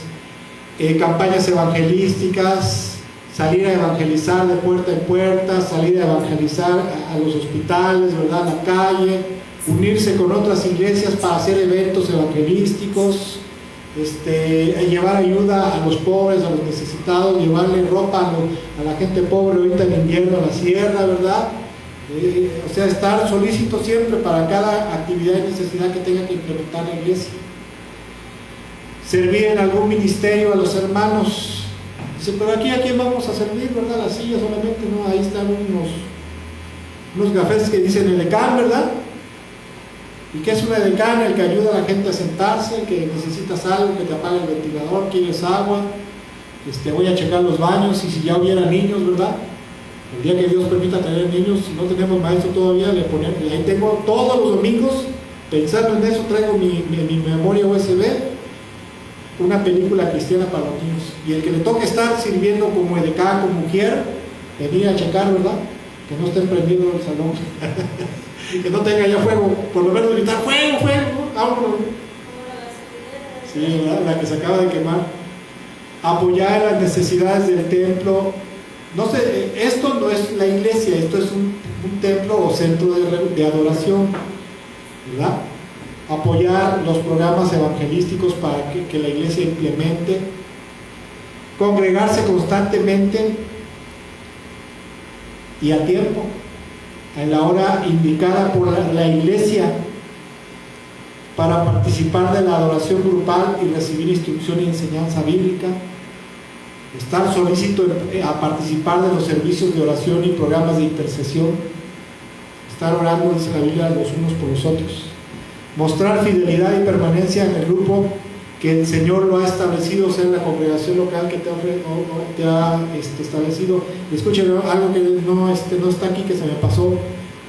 campañas evangelísticas, salir a evangelizar de puerta en puerta, salir a evangelizar a los hospitales, ¿verdad?, a la calle, unirse con otras iglesias para hacer eventos evangelísticos, llevar ayuda a los pobres, a los necesitados, llevarle ropa a la gente pobre ahorita en invierno a la sierra, ¿verdad? O sea, estar solícito siempre para cada actividad y necesidad que tenga que implementar la iglesia. Servir en algún ministerio a los hermanos. Dice, pero aquí a quién vamos a servir, ¿verdad? La silla solamente, ¿no? Ahí están unos cafés que dicen edecán, ¿verdad? ¿Y qué es un edecán? El que ayuda a la gente a sentarse, que necesitas algo, que te apague el ventilador, quieres agua, voy a checar los baños, y si ya hubiera niños, ¿verdad? El día que Dios permita tener niños, si no tenemos maestro todavía, le ponemos, y ahí tengo todos los domingos, pensando en eso, traigo mi memoria USB, una película cristiana para los niños, y el que le toque estar sirviendo como edecán, como mujer, venir a checar, ¿verdad? Que no estén prendiendo el salón, que no tenga ya fuego, por lo menos gritar fuego, fuego, ¿no? Vámonos. Sí, ¿verdad? La que se acaba de quemar. Apoyar las necesidades del templo. No sé, esto no es la iglesia, esto es un templo o centro de adoración, ¿verdad? Apoyar los programas evangelísticos para que la iglesia implemente, congregarse constantemente y a tiempo, en la hora indicada por la iglesia, para participar de la adoración grupal y recibir instrucción y enseñanza bíblica, estar solícito a participar de los servicios de oración y programas de intercesión, estar orando, dice la Biblia, los unos por los otros, mostrar fidelidad y permanencia en el grupo que el Señor lo ha establecido, o sea, en la congregación local que te ha establecido. Escuchen algo que no está aquí, que se me pasó.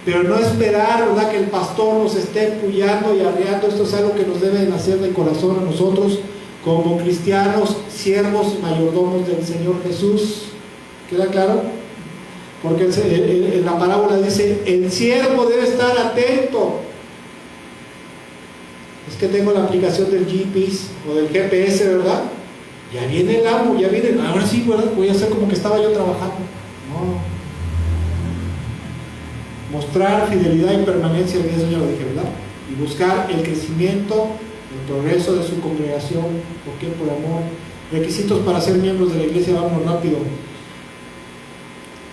pero no esperar, ¿verdad?, que el pastor nos esté puyando y arreando. Esto es algo que nos debe nacer del corazón a nosotros como cristianos, siervos y mayordomos del Señor Jesús. ¿Queda claro? Porque en la parábola dice, el siervo debe estar atento. Es que tengo la aplicación del GPS o del GPS, ¿verdad? Ya viene el amo, ya viene, ahora sí, ¿verdad? Voy a hacer como que estaba yo trabajando. No. Mostrar fidelidad y permanencia en eso, ya lo dije, ¿verdad? Y buscar el crecimiento, el progreso de su congregación. ¿Por qué? Por amor. Requisitos para ser miembros de la iglesia, vamos rápido.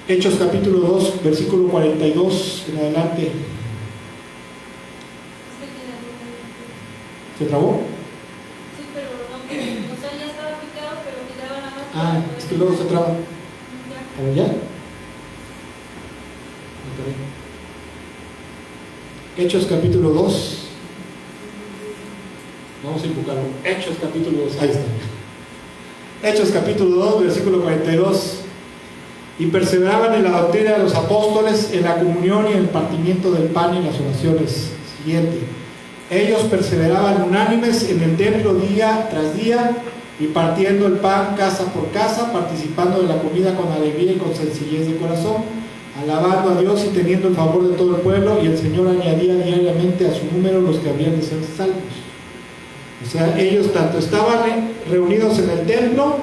Hechos capítulo 2, versículo 42 en adelante. ¿Se trabó? Sí, pero no, o sea, ya estaba picado, pero quedaba nada más. Ah, es que luego se traba. Ya. ¿A ver ya? Hechos capítulo 2. Vamos a invocarlo. Hechos capítulo 2. Ahí está. Hechos capítulo 2, versículo 42. Y perseveraban en la doctrina de los apóstoles, en la comunión y en el partimiento del pan y en las oraciones. Siguiente. Ellos perseveraban unánimes en el templo día tras día y partiendo el pan casa por casa, participando de la comida con alegría y con sencillez de corazón, alabando a Dios y teniendo el favor de todo el pueblo, y el Señor añadía diariamente a su número los que habrían de ser salvos. O sea, ellos tanto estaban reunidos en el templo,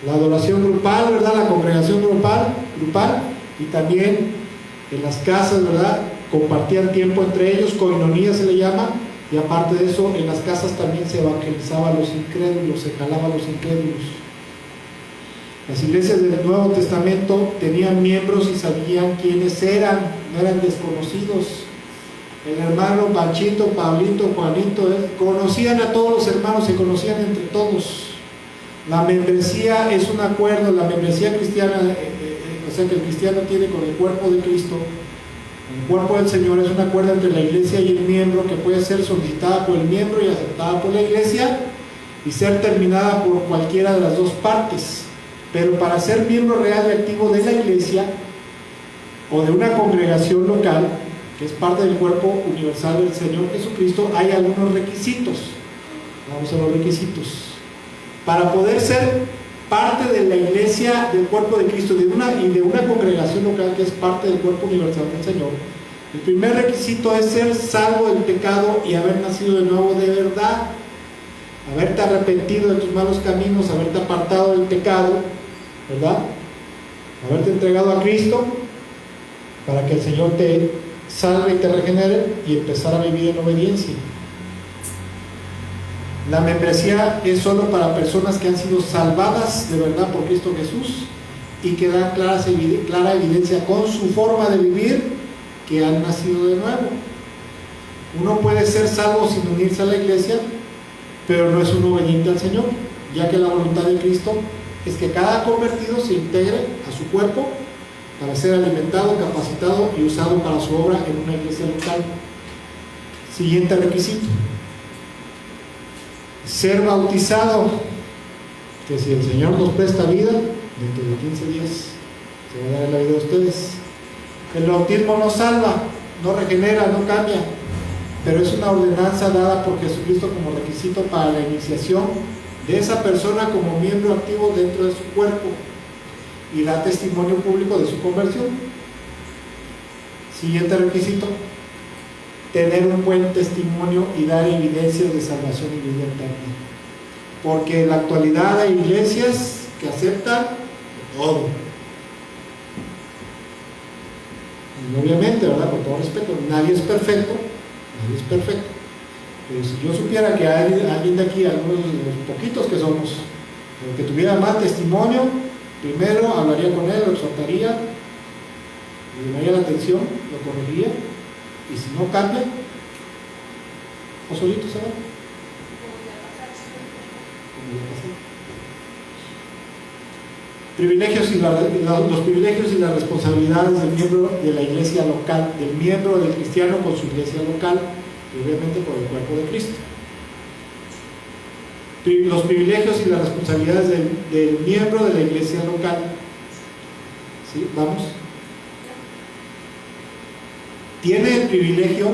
la adoración grupal, ¿verdad?, la congregación grupal, y también en las casas, ¿verdad?, compartían tiempo entre ellos, coinonía se le llama, y aparte de eso, en las casas también se evangelizaba a los incrédulos, se jalaba a los incrédulos. Las iglesias del Nuevo Testamento tenían miembros y sabían quiénes eran, no eran desconocidos. El hermano Panchito, Pablito, Juanito, conocían a todos los hermanos, se conocían entre todos. La membresía es un acuerdo, la membresía cristiana, o sea que el cristiano tiene con el cuerpo de Cristo, el cuerpo del Señor, es un acuerdo entre la iglesia y el miembro que puede ser solicitada por el miembro y aceptada por la iglesia y ser terminada por cualquiera de las dos partes. Pero para ser miembro real y activo de la iglesia o de una congregación local, que es parte del cuerpo universal del Señor Jesucristo, hay algunos requisitos. Vamos a los requisitos. Para poder ser parte de la iglesia del cuerpo de Cristo y de una congregación local que es parte del cuerpo universal del Señor, el primer requisito es ser salvo del pecado y haber nacido de nuevo de verdad, haberte arrepentido de tus malos caminos, haberte apartado del pecado, ¿verdad?, haberte entregado a Cristo para que el Señor te salve y te regenere y empezar a vivir en obediencia. La membresía es solo para personas que han sido salvadas de verdad por Cristo Jesús y que dan clara evidencia con su forma de vivir que han nacido de nuevo. Uno puede ser salvo sin unirse a la iglesia, pero no es un obediente al Señor, ya que la voluntad de Cristo es que cada convertido se integre a su cuerpo para ser alimentado, capacitado y usado para su obra en una iglesia local. Siguiente requisito: ser bautizado, que si el Señor nos presta vida, dentro de 15 días se va a dar la vida a ustedes. El bautismo no salva, no regenera, no cambia, pero es una ordenanza dada por Jesucristo como requisito para la iniciación de esa persona como miembro activo dentro de su cuerpo y da testimonio público de su conversión. Siguiente requisito: tener un buen testimonio y dar evidencias de salvación y vida eterna, porque en la actualidad hay iglesias que aceptan todo, y obviamente, ¿verdad?, con todo respeto, nadie es perfecto, pero si yo supiera que hay alguien de aquí, algunos de los poquitos que somos, que tuviera más testimonio, primero hablaría con él, lo exhortaría, le llamaría la atención, lo corregiría, y si no cambia, o solito se va. Privilegios y los privilegios y las responsabilidades del miembro de la iglesia local, del miembro del cristiano con su iglesia local, y obviamente con el cuerpo de Cristo. Los privilegios y las responsabilidades del miembro de la iglesia local. ¿Sí? Vamos. tiene el privilegio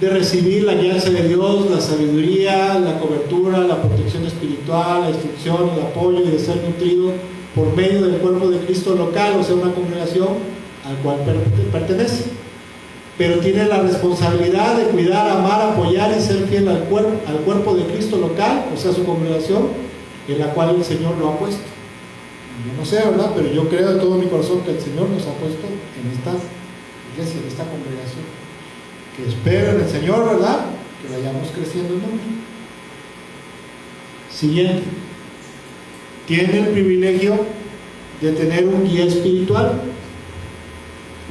de recibir la guianza de Dios, la sabiduría, la cobertura, la protección espiritual, la instrucción, el apoyo y de ser nutrido por medio del cuerpo de Cristo local, o sea, una congregación al cual pertenece. Pero tiene la responsabilidad de cuidar, amar, apoyar y ser fiel al cuerpo de Cristo local, o sea, su congregación, en la cual el Señor lo ha puesto. Yo no sé, ¿verdad? Pero yo creo de todo mi corazón que el Señor nos ha puesto en esta iglesia, en esta congregación. Que espero en el Señor, ¿verdad? Que vayamos creciendo en número. Siguiente. Tiene el privilegio de tener un guía espiritual.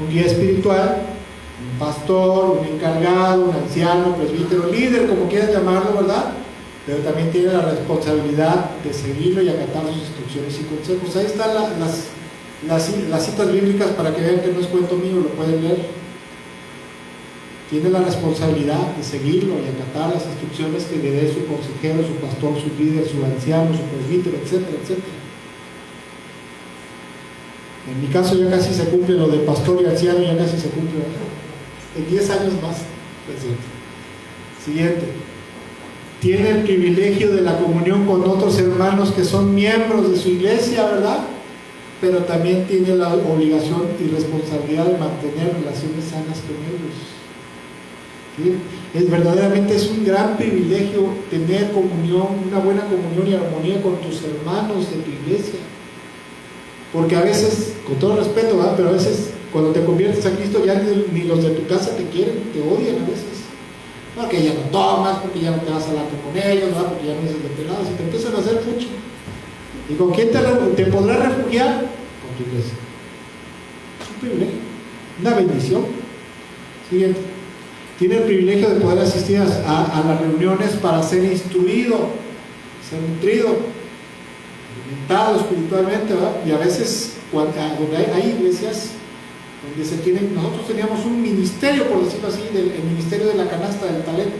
Un guía espiritual, un pastor, un encargado, un anciano, presbítero, líder, como quieras llamarlo, ¿verdad? Pero también tiene la responsabilidad de seguirlo y acatar sus instrucciones y consejos. Ahí están las citas bíblicas para que vean que no es cuento mío, lo pueden leer. Tiene la responsabilidad de seguirlo y acatar las instrucciones que le dé su consejero, su pastor, su líder, su anciano, su presbítero, etcétera, etcétera. En mi caso ya casi se cumple lo de pastor y anciano, ya casi se cumple, ¿verdad? En 10 años más. Siguiente. Tiene el privilegio de la comunión con otros hermanos que son miembros de su iglesia, ¿verdad? Pero también tiene la obligación y responsabilidad de mantener relaciones sanas con ellos. ¿Sí? Verdaderamente es un gran privilegio tener comunión, una buena comunión y armonía con tus hermanos de tu iglesia. Porque a veces, con todo respeto, ¿verdad? Pero a veces cuando te conviertes a Cristo ya ni los de tu casa te quieren, te odian a veces. Porque ya no tomas, porque ya no te vas a hablar con ellos, ¿verdad? Porque ya no eres de pelados y te empiezan a hacer mucho. ¿Y con quién te podrás refugiar? Con tu iglesia. Es un privilegio, una bendición. Siguiente. Tiene el privilegio de poder asistir a las reuniones para ser instruido, ser nutrido, alimentado espiritualmente, ¿verdad? Y a veces, donde hay iglesias donde nosotros teníamos un ministerio, por decirlo así, el ministerio de la canasta del talento,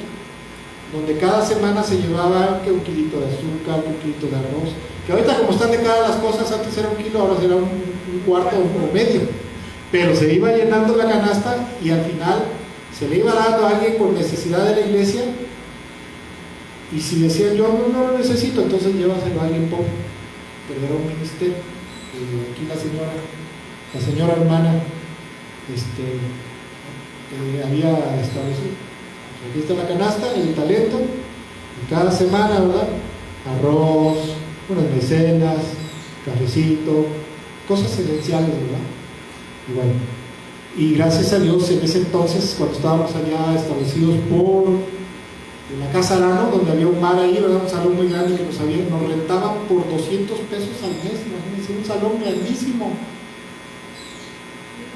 donde cada semana se llevaba que un kilito de azúcar, un kilito de arroz, que ahorita como están de cada las cosas, antes era 1 kilo, ahora será un cuarto o medio, pero se iba llenando la canasta y al final se le iba dando a alguien con necesidad de la iglesia, y si decían yo no lo necesito, entonces llévaselo a alguien pobre, pero era un ministerio. Aquí la señora hermana había establecido. Aquí está la canasta, el talento, y cada semana, ¿verdad? Arroz, unas mecenas, cafecito, cosas esenciales, ¿verdad? Y bueno, y gracias a Dios en ese entonces, cuando estábamos allá establecidos en la Casa Arano, donde había un bar ahí, ¿verdad? Un salón muy grande que nos rentaban por 200 pesos al mes, imagínense, un salón grandísimo.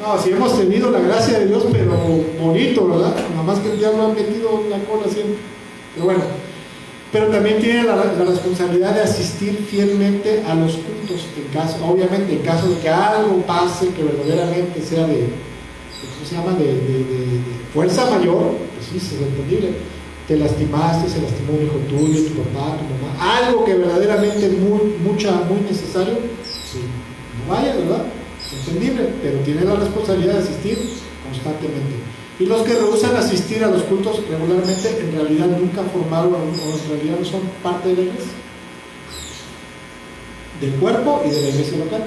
No, sí hemos tenido la gracia de Dios, pero bonito, ¿verdad? Nada más que el diablo ha metido la cola siempre. Pero bueno, pero también tiene la responsabilidad de asistir fielmente a los cultos, obviamente en caso de que algo pase que verdaderamente sea de fuerza mayor, pues sí, es entendible. Te lastimaste, se lastimó un hijo tuyo, tu papá, tu mamá, algo que verdaderamente es muy necesario, sí, no vaya, ¿verdad? Entendible, pero tiene la responsabilidad de asistir constantemente. Y los que rehusan asistir a los cultos regularmente, en realidad nunca formaron o en realidad no son parte de la iglesia, del cuerpo y de la iglesia local.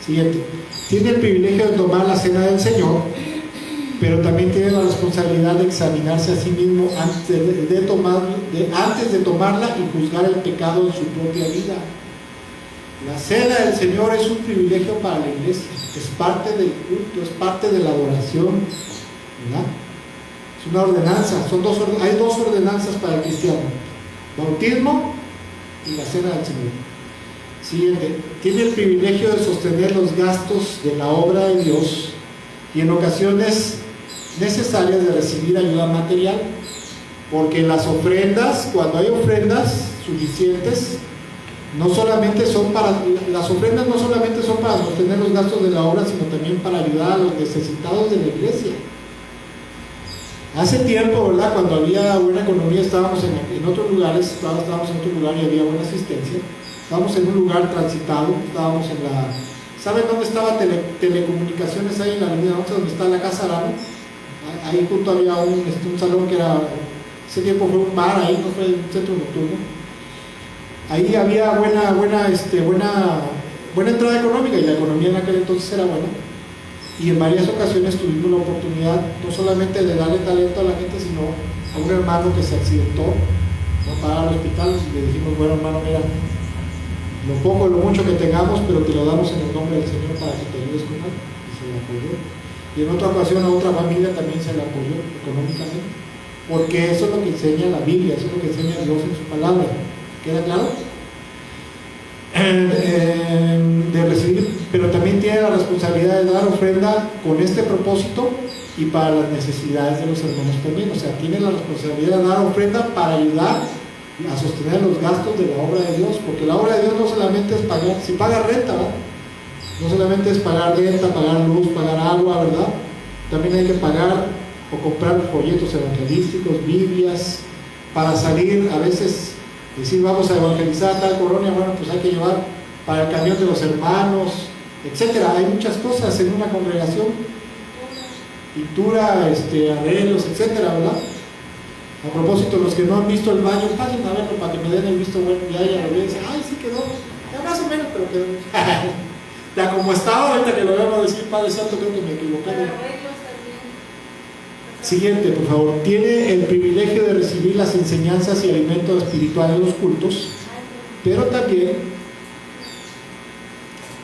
Siguiente. Tiene el privilegio de tomar la cena del Señor, pero también tiene la responsabilidad de examinarse a sí mismo antes de tomarla y juzgar el pecado en su propia vida. La cena del Señor es un privilegio para la iglesia, es parte del culto, es parte de la adoración, ¿verdad? Es una ordenanza, hay dos ordenanzas para el cristiano: bautismo y la cena del Señor. Siguiente. Tiene el privilegio de sostener los gastos de la obra de Dios y en ocasiones necesarias de recibir ayuda material, porque las ofrendas, cuando hay ofrendas suficientes, las ofrendas no solamente son para sostener los gastos de la obra, sino también para ayudar a los necesitados de la iglesia. Hace tiempo, ¿verdad? Cuando había buena economía, estábamos en otros lugares, y había buena asistencia, Estábamos en un lugar transitado, estábamos en la... ¿Saben dónde estaba telecomunicaciones? Ahí en la avenida 11, donde está la Casa Arano. Ahí junto había un salón que era... Ese tiempo fue un bar, ahí no fue un centro nocturno. Ahí había buena entrada económica, y la economía en aquel entonces era buena. Y en varias ocasiones tuvimos la oportunidad no solamente de darle talento a la gente, sino a un hermano que se accidentó, no para el hospital, y le dijimos, bueno hermano, mira, lo poco o lo mucho que tengamos, pero te lo damos en el nombre del Señor para que te ayudes con él. Y se le apoyó. Y en otra ocasión a otra familia también se le apoyó económicamente, porque eso es lo que enseña la Biblia, eso es lo que enseña Dios en su palabra. ¿Queda claro? De recibir, pero también tiene la responsabilidad de dar ofrenda con este propósito y para las necesidades de los hermanos también. O sea, tiene la responsabilidad de dar ofrenda para ayudar a sostener los gastos de la obra de Dios, porque la obra de Dios no solamente es pagar, si paga renta, ¿verdad? No solamente es pagar renta, pagar luz, pagar agua, ¿verdad? También hay que pagar o comprar folletos evangelísticos, Biblias, para salir a veces, decir vamos a evangelizar a tal colonia, bueno, pues hay que llevar para el camión de los hermanos, etcétera. Hay muchas cosas en una congregación, pintura, arreglos, etcétera, ¿verdad? A propósito, los que no han visto el baño, pasen a verlo para que me den el visto bueno. Ya lo vi y dicen, ay, sí quedó, ya más o menos, pero quedó. Ya como estaba, ahorita que lo vamos a decir, Padre Santo, creo que me equivoqué. Siguiente, por favor. Tiene el privilegio de recibir las enseñanzas y alimento espiritual en los cultos, pero también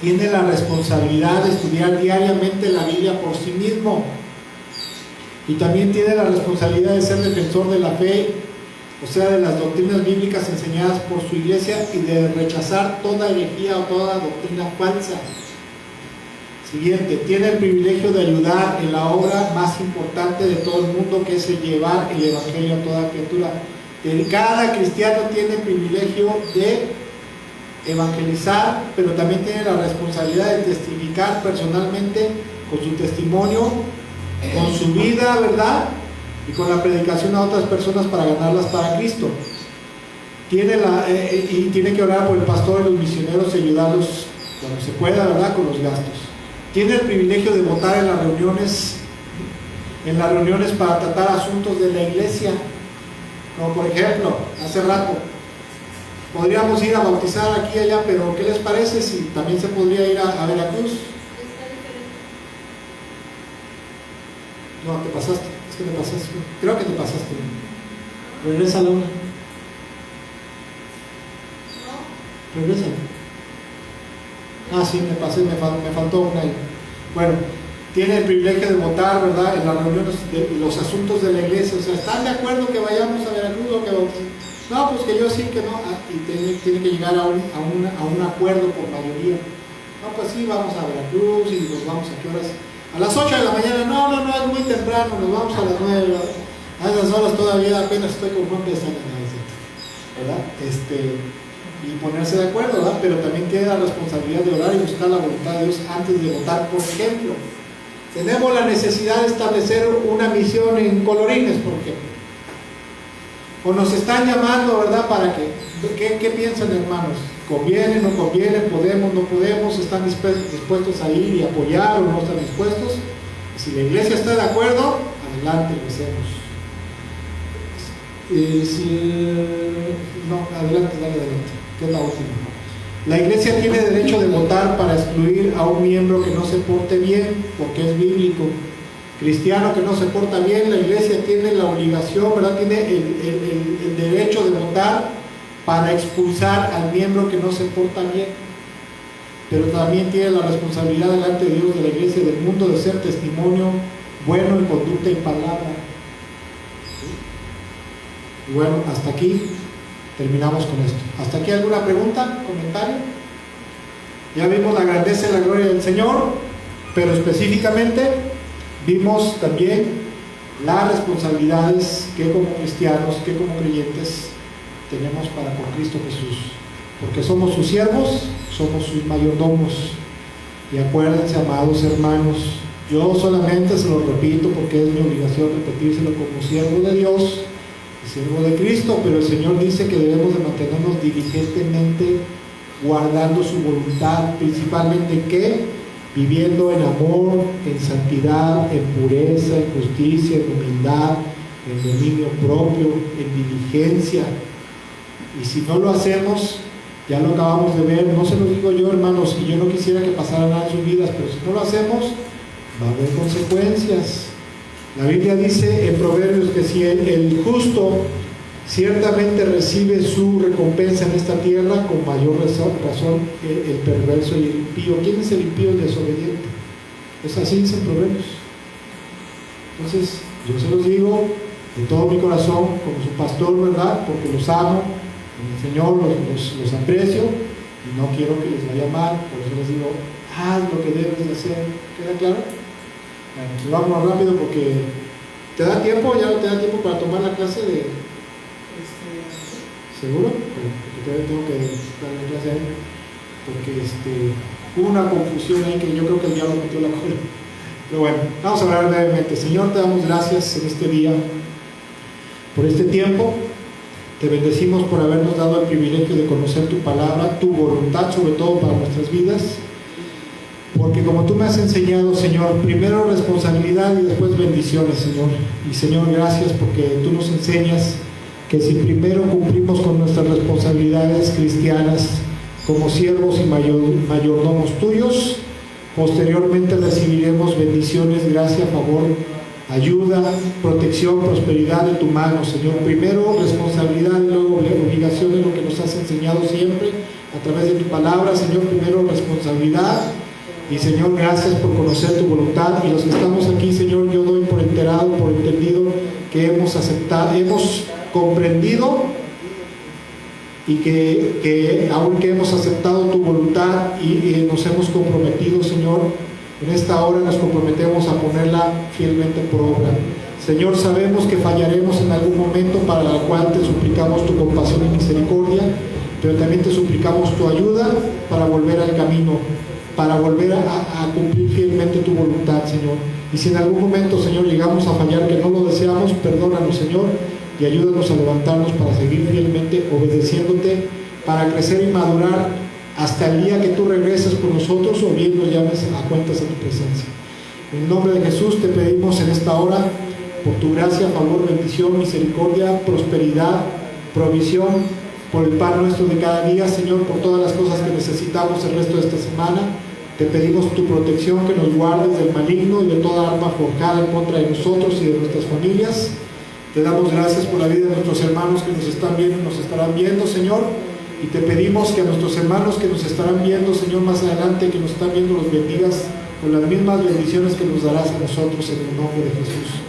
tiene la responsabilidad de estudiar diariamente la Biblia por sí mismo. Y también tiene la responsabilidad de ser defensor de la fe, o sea, de las doctrinas bíblicas enseñadas por su iglesia, y de rechazar toda herejía o toda doctrina falsa. Siguiente, tiene el privilegio de ayudar en la obra más importante de todo el mundo, que es el llevar el evangelio a toda criatura. Cada cristiano tiene el privilegio de evangelizar, pero también tiene la responsabilidad de testificar personalmente con su testimonio, con su vida, ¿verdad? Y con la predicación a otras personas para ganarlas para Cristo. Y tiene que orar por el pastor y los misioneros y ayudarlos cuando se pueda, ¿verdad? Con los gastos. Tiene el privilegio de votar en las reuniones para tratar asuntos de la iglesia, como por ejemplo, hace rato podríamos ir a bautizar aquí y allá, pero ¿qué les parece si también se podría ir a Veracruz? No, te pasaste, es que te pasaste, creo que te pasaste. Regresa a la una. Regresa. Ah, sí, me pasé, me faltó una. Bueno, tiene el privilegio de votar, ¿verdad?, en las reuniones de los asuntos de la iglesia. O sea, ¿están de acuerdo que vayamos a Veracruz o que vamos? No, pues que yo sí, que no. Y tiene que llegar a un acuerdo por mayoría. No, pues sí, vamos a Veracruz y nos vamos a qué horas. A las 8 de la mañana, no, es muy temprano, nos vamos a las 9, a esas horas todavía apenas estoy con Juan Pesana, ¿verdad? Y ponerse de acuerdo, ¿verdad? Pero también tiene la responsabilidad de orar y buscar la voluntad de Dios antes de votar. Por ejemplo, tenemos la necesidad de establecer una misión en Colorines, por ejemplo. O nos están llamando, ¿verdad? ¿Para qué? ¿Qué piensan, hermanos? ¿Conviene, no conviene? ¿Podemos, no podemos? ¿Están dispuestos a ir y apoyar o no están dispuestos? Si la iglesia está de acuerdo, adelante, empecemos. No, adelante, que es la última. La iglesia tiene derecho de votar para excluir a un miembro que no se porte bien, porque es bíblico. Cristiano que no se porta bien, la iglesia tiene la obligación, ¿verdad? Tiene el derecho de votar para expulsar al miembro que no se porta bien, pero también tiene la responsabilidad delante de Dios, de la iglesia, del mundo, de ser testimonio bueno en conducta y palabra. Y bueno, hasta aquí terminamos con esto. ¿Hasta aquí alguna pregunta, comentario? Ya vimos la grandeza y la gloria del Señor, pero específicamente vimos también las responsabilidades que como cristianos, que como creyentes tenemos para con Cristo Jesús, porque somos sus siervos, somos sus mayordomos. Y acuérdense, amados hermanos, yo solamente se lo repito porque es mi obligación repetírselo como siervo de Dios y siervo de Cristo, pero el Señor dice que debemos de mantenernos diligentemente guardando su voluntad, principalmente ¿en qué? Viviendo en amor, en santidad, en pureza, en justicia, en humildad, en dominio propio, en diligencia. Y si no lo hacemos, ya lo acabamos de ver, no se lo digo yo, hermanos, y yo no quisiera que pasara nada en sus vidas, pero si no lo hacemos, va a haber consecuencias. La Biblia dice en Proverbios que si el justo ciertamente recibe su recompensa en esta tierra, con mayor razón el perverso y el impío. ¿Quién es el impío? El desobediente. Es así dice en Proverbios. Entonces, yo se los digo de todo mi corazón, como su pastor, ¿verdad? Porque los amo, como el Señor los aprecio y no quiero que les vaya mal, por eso les digo, haz lo que debes de hacer. ¿Queda claro? Bueno, pues vámonos rápido porque ¿te da tiempo? ¿Ya no te da tiempo para tomar la clase de...? ¿Seguro? Porque todavía tengo que dar la clase ahí, porque hubo una confusión ahí que yo creo que el diablo metió la cola. Pero bueno, vamos a hablar brevemente. Señor, te damos gracias en este día por este tiempo. Te bendecimos por habernos dado el privilegio de conocer tu palabra, tu voluntad, sobre todo para nuestras vidas. Porque como tú me has enseñado, Señor, primero responsabilidad y después bendiciones, Señor. Y Señor, gracias porque tú nos enseñas que si primero cumplimos con nuestras responsabilidades cristianas como siervos y mayordomos tuyos, posteriormente recibiremos bendiciones, gracia, favor, ayuda, protección, prosperidad de tu mano, Señor. Primero responsabilidad y luego obligación es lo que nos has enseñado siempre a través de tu palabra, Señor. Primero responsabilidad y, Señor, gracias por conocer tu voluntad. Y los que estamos aquí, Señor, yo doy por enterado, por entendido que hemos aceptado, hemos comprendido y que aunque hemos aceptado tu voluntad y nos hemos comprometido, Señor, en esta hora nos comprometemos a ponerla fielmente por obra. Señor, sabemos que fallaremos en algún momento, para la cual te suplicamos tu compasión y misericordia, pero también te suplicamos tu ayuda para volver al camino, para volver a cumplir fielmente tu voluntad, Señor. Y si en algún momento, Señor, llegamos a fallar, que no lo deseamos, perdónanos, Señor, y ayúdanos a levantarnos para seguir fielmente obedeciéndote, para crecer y madurar hasta el día que tú regreses por nosotros o bien nos llames a cuentas en tu presencia. En el nombre de Jesús te pedimos en esta hora por tu gracia, favor, bendición, misericordia, prosperidad, provisión, por el pan nuestro de cada día, Señor, por todas las cosas que necesitamos el resto de esta semana. Te pedimos tu protección, que nos guardes del maligno y de toda arma forjada en contra de nosotros y de nuestras familias. Te damos gracias por la vida de nuestros hermanos que nos están viendo y nos estarán viendo, Señor. Y te pedimos que a nuestros hermanos que nos estarán viendo, Señor, más adelante, que nos están viendo, los bendigas con las mismas bendiciones que nos darás a nosotros en el nombre de Jesús.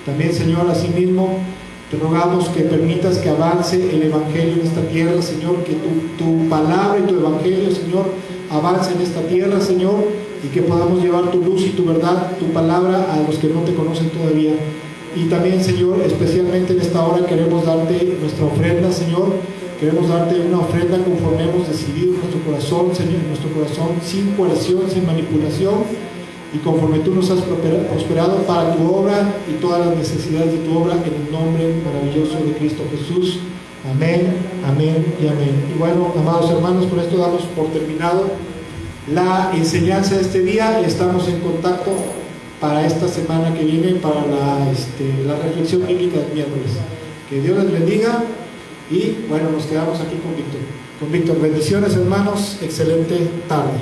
También, Señor, asimismo, te rogamos que permitas que avance el Evangelio en esta tierra, Señor, que tu palabra y tu Evangelio, Señor, avance en esta tierra, Señor, y que podamos llevar tu luz y tu verdad, tu palabra, a los que no te conocen todavía. Y también, Señor, especialmente en esta hora queremos darte nuestra ofrenda, Señor. Queremos darte una ofrenda conforme hemos decidido en nuestro corazón, Señor, en nuestro corazón, sin coerción, sin manipulación, y conforme tú nos has prosperado para tu obra y todas las necesidades de tu obra, en el nombre maravilloso de Cristo Jesús. Amén, amén y amén. Y bueno, amados hermanos, por esto damos por terminado la enseñanza de este día y estamos en contacto para esta semana que viene, para la reflexión bíblica del miércoles. Que Dios les bendiga y bueno, nos quedamos aquí con Víctor. Bendiciones, hermanos, excelente tarde.